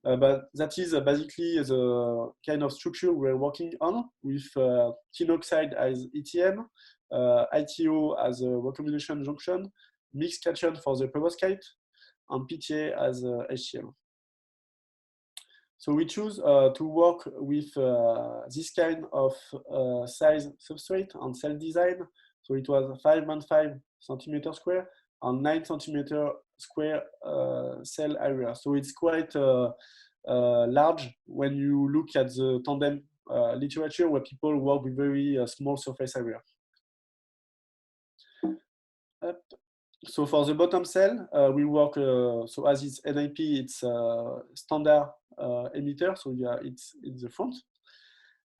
But that is basically the kind of structure we're working on, with tin oxide as ETM, ITO as a recombination junction, mixed cation for the perovskite, and PTA as HTM. So we choose to work with this kind of size substrate and cell design. So it was 5.5 centimeter square and 9 centimeter square cell area. So it's quite large when you look at the tandem literature, where people work with very small surface area. So for the bottom cell, we work, so as it's NIP, it's standard emitter, so yeah, it's in the front.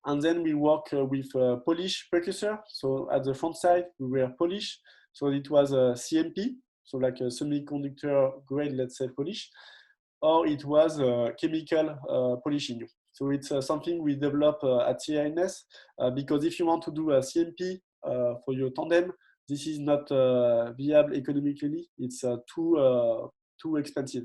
And then we work with polish precursor. So at the front side, we were polish. So it was a CMP, so like a semiconductor grade, let's say, polish, or it was chemical polishing. So it's something we develop at CINS, because if you want to do a CMP for your tandem, this is not viable economically. It's too expensive.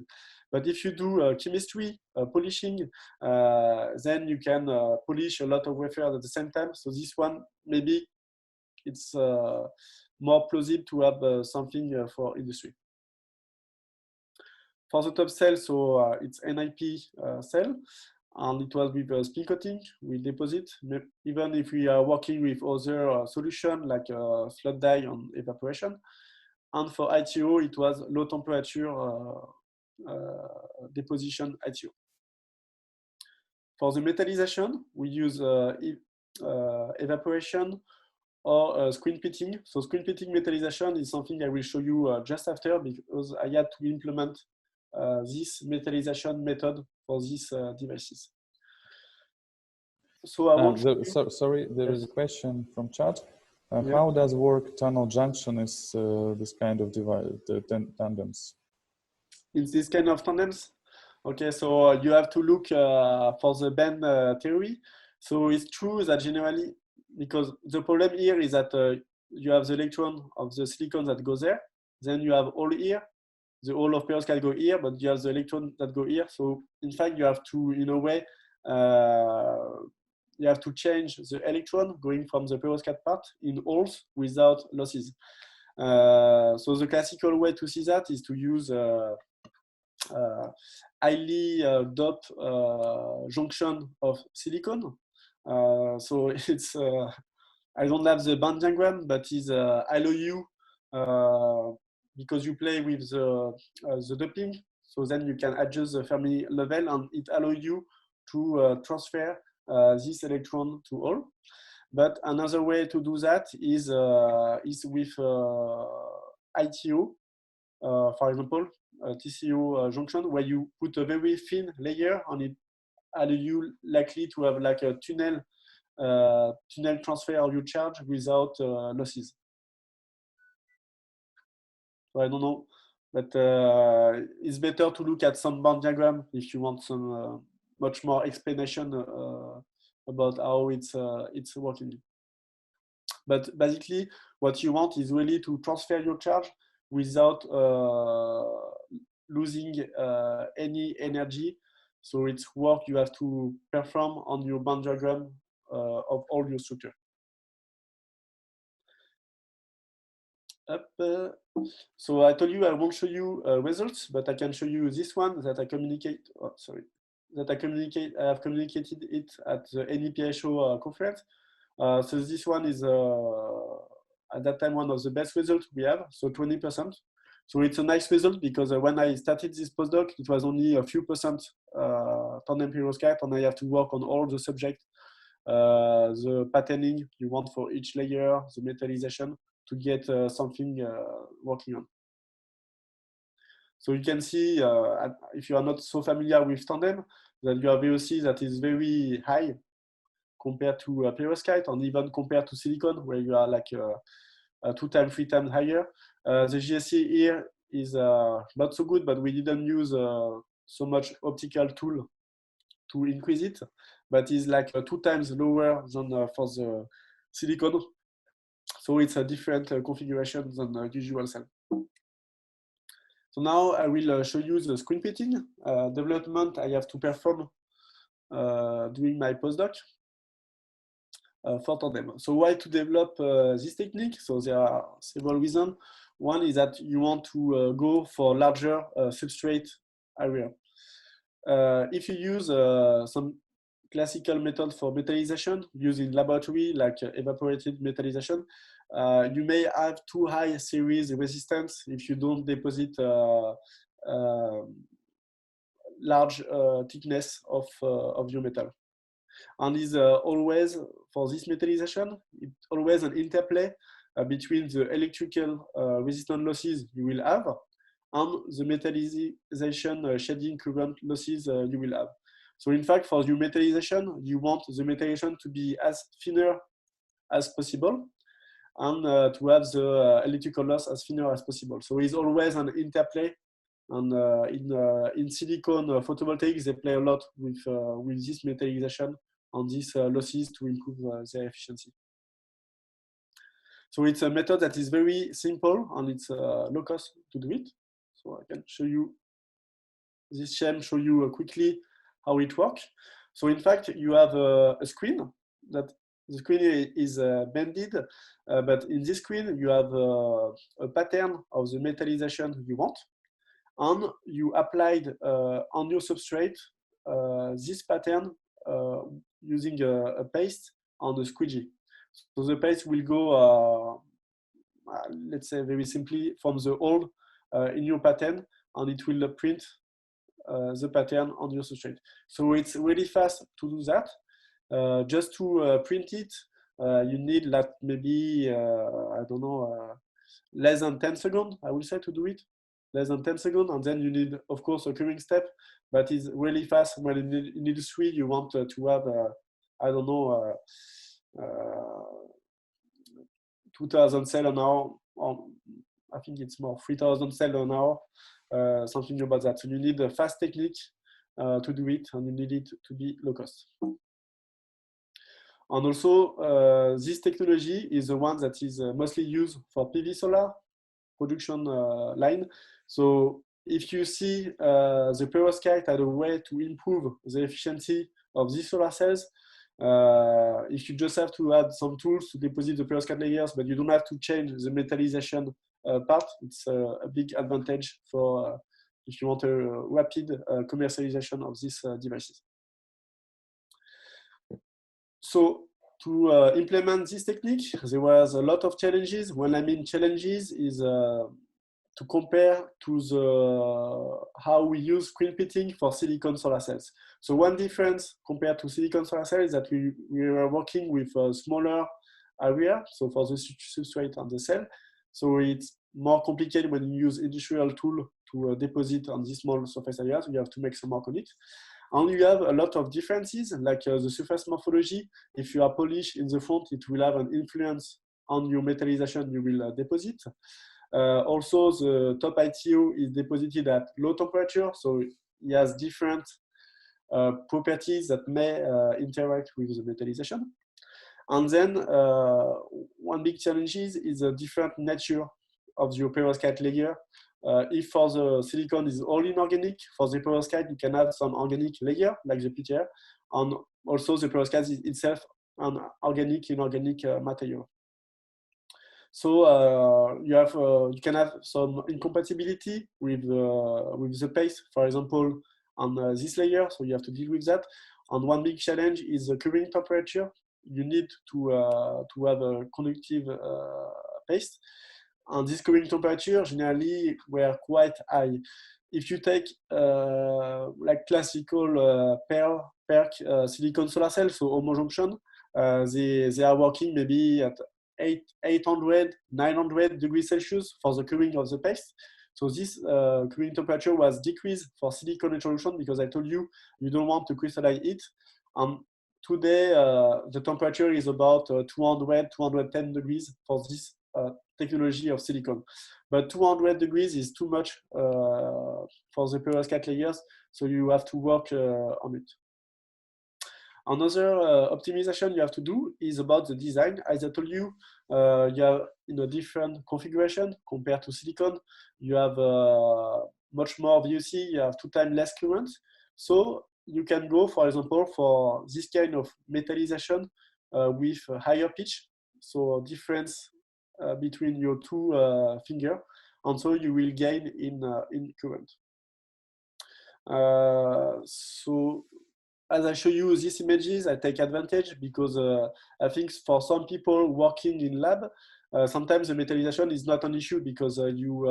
But if you do chemistry polishing, then you can polish a lot of wafers at the same time. So this one, maybe it's more plausible to have something for industry. For the top cell, so it's NIP cell, and it was with spin coating, we deposit. Even if we are working with other solutions like slot die and evaporation. And for ITO, it was low temperature deposition ITO. For the metallization, we use evaporation or screen pitting. So screen pitting metallization is something I will show you just after, because I had to implement this metallization method for these devices. So I want sorry, there is a question from chat. Yeah. How does work tunnel junction is this kind of device, tandems? In this kind of tandems? Okay, so you have to look for the band theory. So it's true that generally, because the problem here is that you have the electron of the silicon that goes there, then you have all here, the hole of perovskite go here, but you have the electron that go here. So in fact, you have to, in a way, you have to change the electron going from the perovskite part in holes without losses. So the classical way to see that is to use highly doped junction of silicon. So it's, I don't have the band diagram, but it's allow you, because you play with the doping, so then you can adjust the Fermi level, and it allows you to transfer this electron to all. But another way to do that is with ITO, for example, TCO junction, where you put a very thin layer on it, are you likely to have like a tunnel transfer of your charge without losses? So I don't know, but it's better to look at some band diagram if you want some much more explanation about how it's working. But basically, what you want is really to transfer your charge without losing any energy. So it's work you have to perform on your band diagram of all your structure. So I told you I won't show you results, but I can show you this one that I communicate. Oh, sorry, that I have communicated it at the NEPHO conference. So this one is at that time one of the best results we have. So 20%. So it's a nice result because when I started this postdoc, it was only a few percent tandem perovskite, and I have to work on all the subjects, the patterning you want for each layer, the metallization, to get something working on. So you can see, if you are not so familiar with tandem, that you have VOC that is very high compared to perovskite, and even compared to silicon, where you are like 2 times, 3 times higher. The GSC here is not so good, but we didn't use so much optical tool to increase it, but it's like 2 times lower than for the silicon. So it's a different configuration than the usual cell. So now I will show you the screen printing development I have to perform during my postdoc for tandem. So why to develop this technique? So there are several reasons. One is that you want to go for larger substrate area. If you use some classical method for metallization used in laboratory, like evaporated metallization, you may have too high series resistance if you don't deposit large thickness of your metal. And is always, for this metallization, it's always an interplay between the electrical resistance losses you will have and the metallization shading current losses you will have. So in fact, for your metallization, you want the metallization to be as thinner as possible and to have the electrical loss as thinner as possible. So it's always an interplay. And in silicon photovoltaics, they play a lot with this metallization and these losses to improve their efficiency. So it's a method that is very simple and it's low cost to do it. So I can show you this scheme, show you quickly how it works. So in fact, you have a screen that the screen is bended, but in this screen you have a pattern of the metallization you want, and you applied on your substrate this pattern using a paste on the squeegee. So the paste will go, let's say very simply, from the hole in your pattern, and it will print the pattern on your substrate. So it's really fast to do that. Just to print it, you need like maybe, I don't know, less than 10 seconds, I will say, to do it. Less than 10 seconds, and then you need, of course, a curing step, but it's really fast. When in industry, you want to have, I don't know, 2,000 cells an hour, or I think it's more, 3,000 cells an hour, something about that. So you need a fast technique to do it, and you need it to be low cost. And also, this technology is the one that is mostly used for PV solar production line. So if you see the perovskite as a way to improve the efficiency of these solar cells, if you just have to add some tools to deposit the perovskite layers, but you don't have to change the metallization part, it's a big advantage for if you want a rapid commercialization of these devices. So to implement this technique, there was a lot of challenges. When I mean challenges is to compare to how we use screen printing for silicon solar cells. So one difference compared to silicon solar cells is that we were working with a smaller area, so for the substrate and the cell. So it's more complicated when you use industrial tool to deposit on these small surface areas. You have to make some work on it. And you have a lot of differences, like the surface morphology. If you are polished in the front, it will have an influence on your metallization you will deposit. Also, the top ITO is deposited at low temperature, so it has different properties that may interact with the metallization. And then one big challenge is the different nature of your perovskite layer. If for the silicon is all inorganic, for the perovskite you can have some organic layer like the PTR, and also the perovskite is itself an organic inorganic material. So you can have some incompatibility with the paste, for example, on this layer. So you have to deal with that. And one big challenge is the curing temperature. You need to have a conductive paste, and this curing temperature generally were quite high. If you take like classical PERC silicon solar cells, so homojunction, they are working maybe at 800, 900 degrees Celsius for the curing of the paste. So this curing temperature was decreased for silicon introduction because I told you don't want to crystallize it. Today, the temperature is about 200, 210 degrees for this technology of silicon. But 200 degrees is too much for the perovskite layers, so you have to work on it. Another optimization you have to do is about the design. As I told you, you have in a different configuration compared to silicon. You have much more VOC, you have 2 times less current. So you can go, for example, for this kind of metallization with a higher pitch. So difference between your 2 fingers, and so you will gain in current. So as I show you these images, I take advantage because I think for some people working in lab, sometimes the metallization is not an issue because you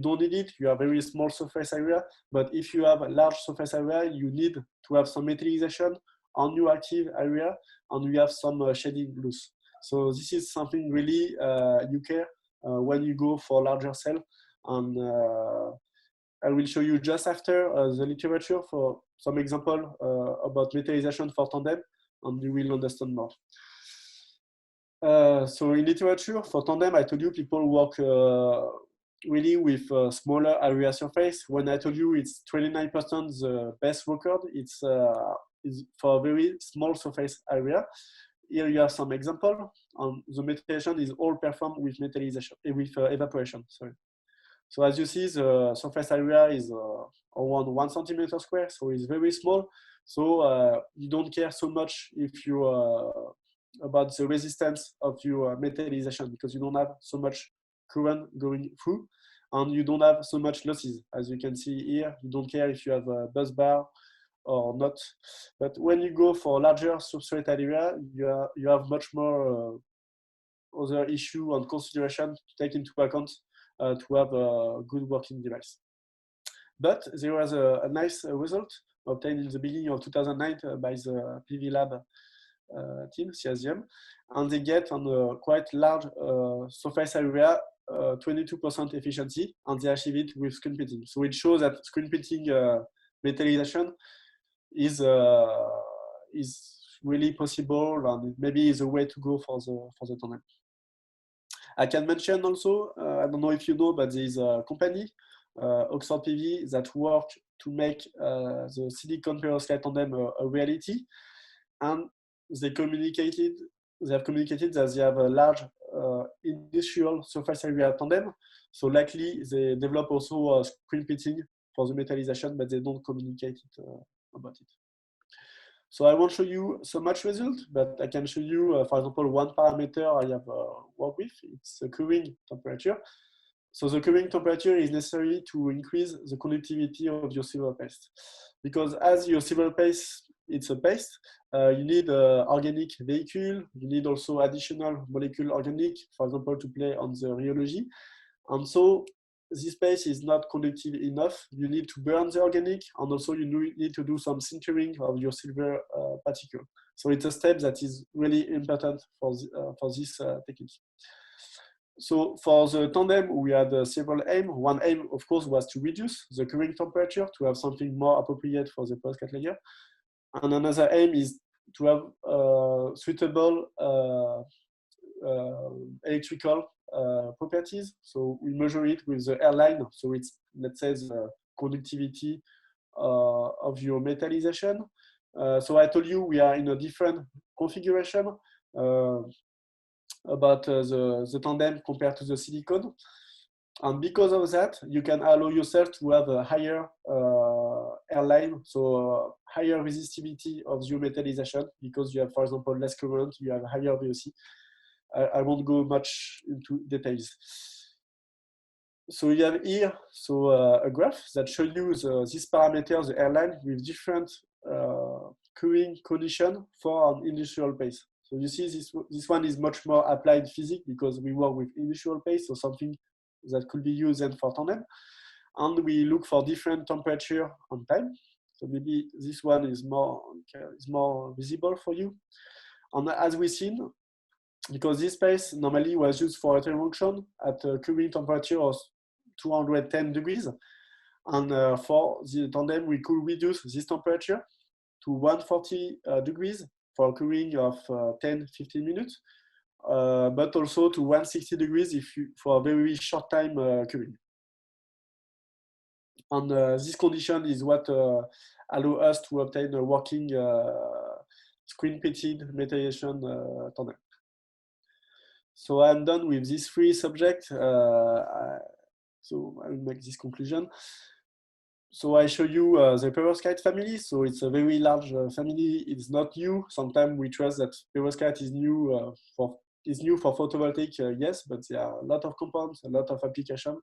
don't need it. You have very small surface area, but if you have a large surface area, you need to have some metallization on your active area, and you have some shading loose. So this is something really you care when you go for larger cell. And I will show you just after the literature for some example about metallization for tandem, and you will understand more. So in literature for tandem, I told you people work really with smaller area surface. When I told you it's 29% the best record, it's is for a very small surface area. Here you have some example. The metallization is all performed with metallization, with evaporation. Sorry. So as you see, the surface area is around 1 centimeter square, so it's very small. So you don't care so much if you about the resistance of your metallization because you don't have so much current going through, and you don't have so much losses. As you can see here, you don't care if you have a bus bar or not. But when you go for larger substrate area, you have much more other issue and consideration to take into account to have a good working device. But there was a nice result obtained in the beginning of 2009 by the PV Lab team, CSGM, and they get on a quite large surface area 22% efficiency, and they achieve it with screen printing. So it shows that screen printing metallization is really possible, and maybe is a way to go for the tandem. I can mention also, I don't know if you know, but there is a company, Oxford PV, that work to make the silicon perovskite tandem a reality, and they have communicated that they have a large industrial surface area tandem. So likely they develop also screen printing for the metallization, but they don't communicate it, about it. So I won't show you so much result, but I can show you, for example, one parameter I have worked with. It's the curing temperature. So the curing temperature is necessary to increase the conductivity of your silver paste. Because as your silver paste, it's a paste, you need organic vehicle, you need also additional molecule organic, for example, to play on the rheology. And so this paste is not conductive enough. You need to burn the organic, and also you need to do some sintering of your silver particle. So it's a step that is really important for this technique. So for the tandem, we had several aims. One aim, of course, was to reduce the cooling temperature to have something more appropriate for the perovskite layer. And another aim is to have suitable electrical properties. So we measure it with the airline. So it's, let's say, the conductivity of your metallization. So I told you we are in a different configuration about the tandem compared to the silicon. And because of that, you can allow yourself to have a higher airline, so higher resistivity of your metallization, because you have, for example, less current, you have higher VOC. I won't go much into details. So you have here a graph that shows you these parameters, the airline, with different cooling condition for an industrial pace. So you see this one is much more applied physics because we work with industrial pace, so something that could be used then for tandem. And we look for different temperature and time. So maybe this one is more visible for you. And as we've seen, because this pace normally was used for interruption at a cooling temperature of 210 degrees. And for the tandem, we could reduce this temperature to 140 degrees for a cooling of 10-15 minutes, but also to 160 degrees for a very short time cooling. And this condition is what allow us to obtain a working screen-pitted metallization tandem. So I'm done with these three subjects. So I will make this conclusion. So I show you the Perovskite family. So it's a very large family. It's not new. Sometimes we trust that Perovskite is new for photovoltaic, yes, but there are a lot of compounds, a lot of application.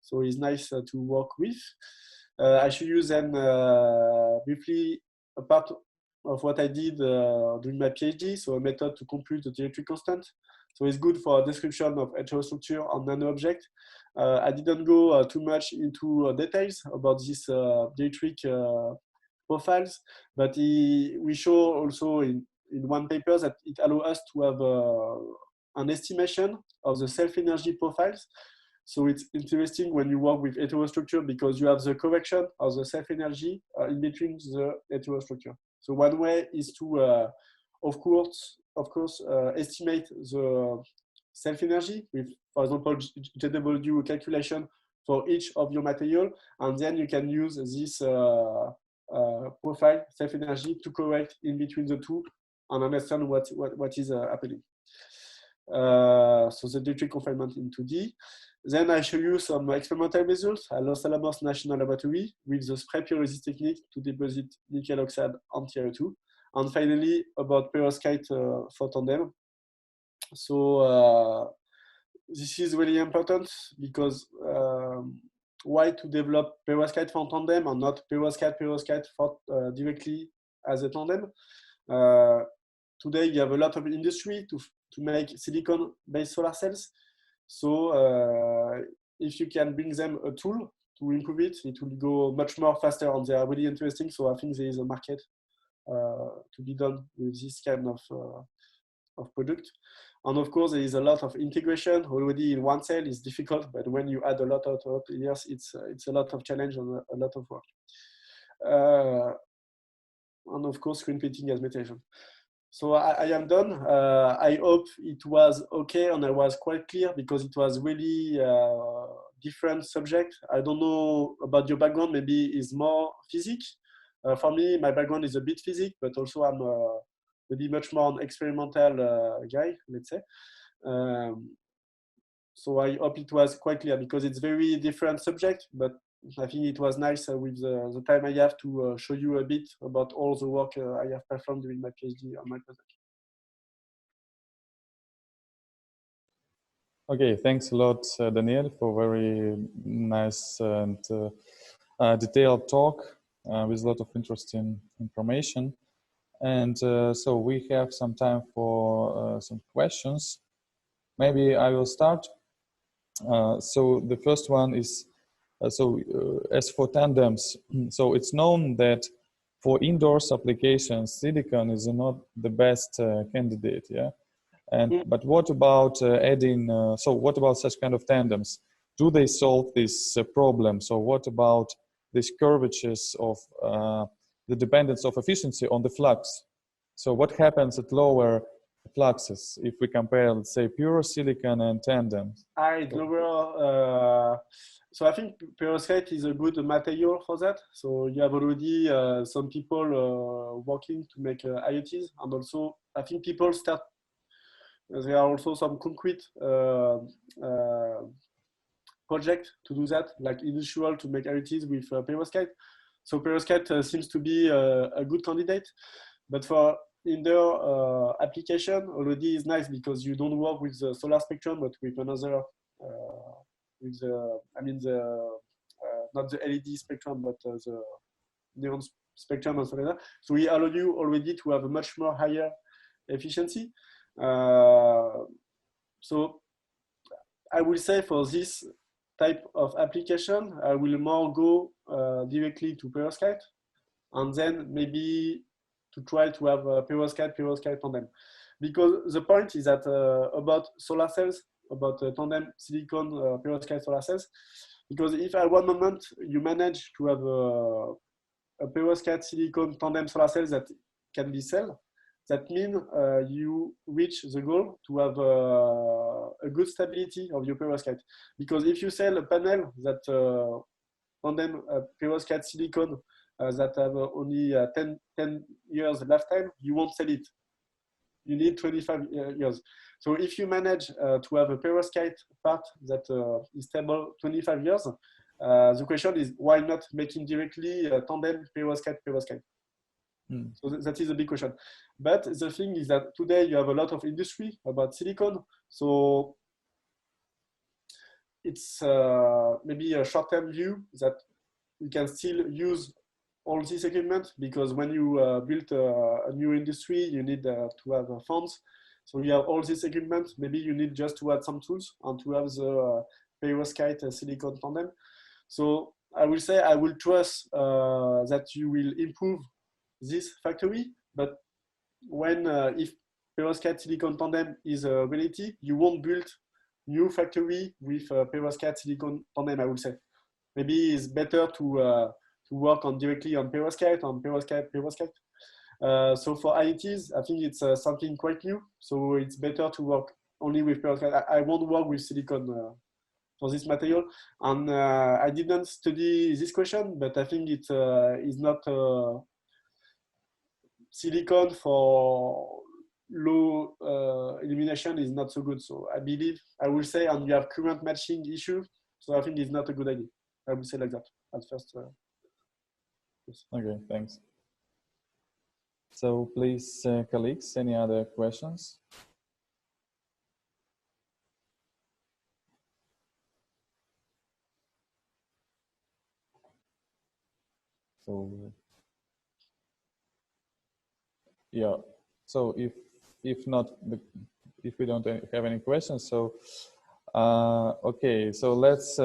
So it's nice to work with. I show you then briefly a part of what I did during my PhD. So a method to compute the dielectric constant. So it's good for a description of heterostructure on nano object. I didn't go too much into details about this dielectric profiles, but we show also in one paper that it allows us to have an estimation of the self-energy profiles. So it's interesting when you work with heterostructure because you have the correction of the self-energy in between the heterostructure. So one way is to, of course, estimate the self-energy with, for example, JW calculation for each of your material, and then you can use this profile self-energy to correct in between the two and understand what is happening. So the dielectric confinement in 2D. Then I show you some experimental results at Los Alamos National Laboratory with the spray pyrolysis technique to deposit nickel oxide on TiO2. And finally, about perovskite for tandem. So this is really important because why to develop perovskite for tandem and not perovskite for directly as a tandem? Today you have a lot of industry to make silicon-based solar cells. So if you can bring them a tool to improve it, it will go much more faster, and they are really interesting. So I think there is a market to be done with this kind of product. And of course, there is a lot of integration already in one cell. Is difficult, but when you add a lot of layers, it's a lot of challenge and a lot of work. And of course, screen printing as metallization. So I am done. I hope it was okay and I was quite clear because it was really different subject. I don't know about your background, maybe it's more physics. For me, my background is a bit physics, but also I'm maybe much more an experimental guy, let's say. So I hope it was quite clear because it's very different subject, but I think it was nice with the time I have to show you a bit about all the work I have performed during my PhD on my project. Okay, thanks a lot, Daniel, for very nice and detailed talk with a lot of interesting information. And so we have some time for some questions. Maybe I will start. So the first one is, as for tandems, so it's known that for indoors applications, silicon is not the best candidate, yeah? And but what about adding? So what about such kind of tandems? Do they solve this problem? So what about these curvatures of the dependence of efficiency on the flux? So what happens at lower fluxes if we compare, let's say, pure silicon and tandem? So I think perovskite is a good material for that. So you have already some people working to make IoTs, and also I think people start. There are also some concrete project to do that, like industrial to make IoTs with perovskite. So perovskite seems to be a good candidate, but for indoor application already is nice because you don't work with the solar spectrum, but with another, with the, I mean not the LED spectrum, but the neon spectrum and so like that. So we allow you already to have a much more higher efficiency. So I will say for this type of application, I will more go directly to perovskite, and then maybe to try to have a perovskite tandem. Because the point is that about solar cells, about tandem silicon perovskite solar cells, because if at one moment you manage to have a perovskite silicon tandem solar cells that can be sold, that means you reach the goal to have a good stability of your perovskite. Because if you sell a panel that tandem perovskite silicon that have only 10 years lifetime, you won't sell it. You need 25 years. So if you manage to have a perovskite part that is stable 25 years, the question is why not making directly tandem perovskite. So that is a big question. But the thing is that today you have a lot of industry about silicon. So it's maybe a short-term view that you can still use all this equipment, because when you build a new industry, you need to have funds. So you have all this equipment. Maybe you need just to add some tools and to have the perovskite silicon tandem. So I will say I will trust that you will improve this factory, but when if perovskite silicon tandem is a reality, you won't build new factory with perovskite silicon tandem. I would say maybe it's better to work on directly on perovskite, so for IoTs, I think it's something quite new. So it's better to work only with perovskite. I won't work with silicon for this material, and I didn't study this question, but I think it is not. Silicon for low illumination is not so good. So I believe, I will say, and you have current matching issue. So I think it's not a good idea. I will say like that at first. Yes. Okay, thanks. So please, colleagues, any other questions? So yeah, so if not, if we don't have any questions, so okay, so let's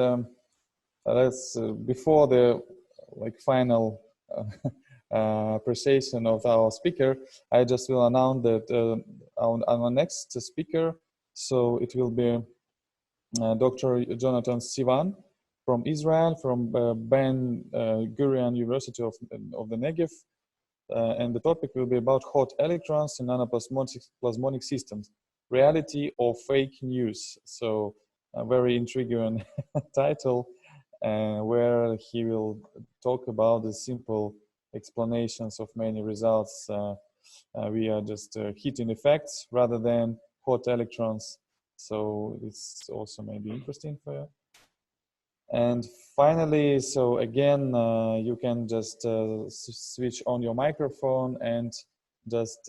before the final appreciation of our speaker, I just will announce that our next speaker, so it will be Dr. Jonathan Sivan from Israel, from Ben Gurion University of the Negev. And the topic will be about hot electrons in nanoplasmonic systems, reality or fake news. So a very intriguing title, where he will talk about the simple explanations of many results. We are just heating effects rather than hot electrons. So it's also maybe interesting for you. And finally, so again, you can just switch on your microphone and just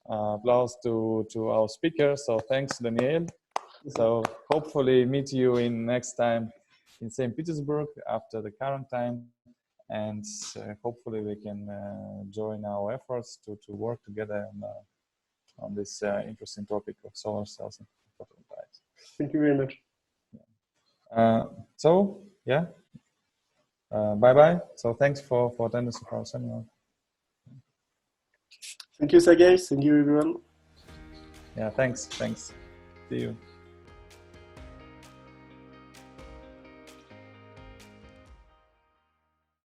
applause to our speaker. So thanks, Daniel. So hopefully meet you in next time in St. Petersburg after the quarantine, and hopefully we can join our efforts to work together on this interesting topic of solar cells and photovoltaics. Thank you very much. So yeah, bye-bye. So thanks for attendance of our seminar. Thank you, Sergey. Thank you, everyone. Yeah, thanks. See you.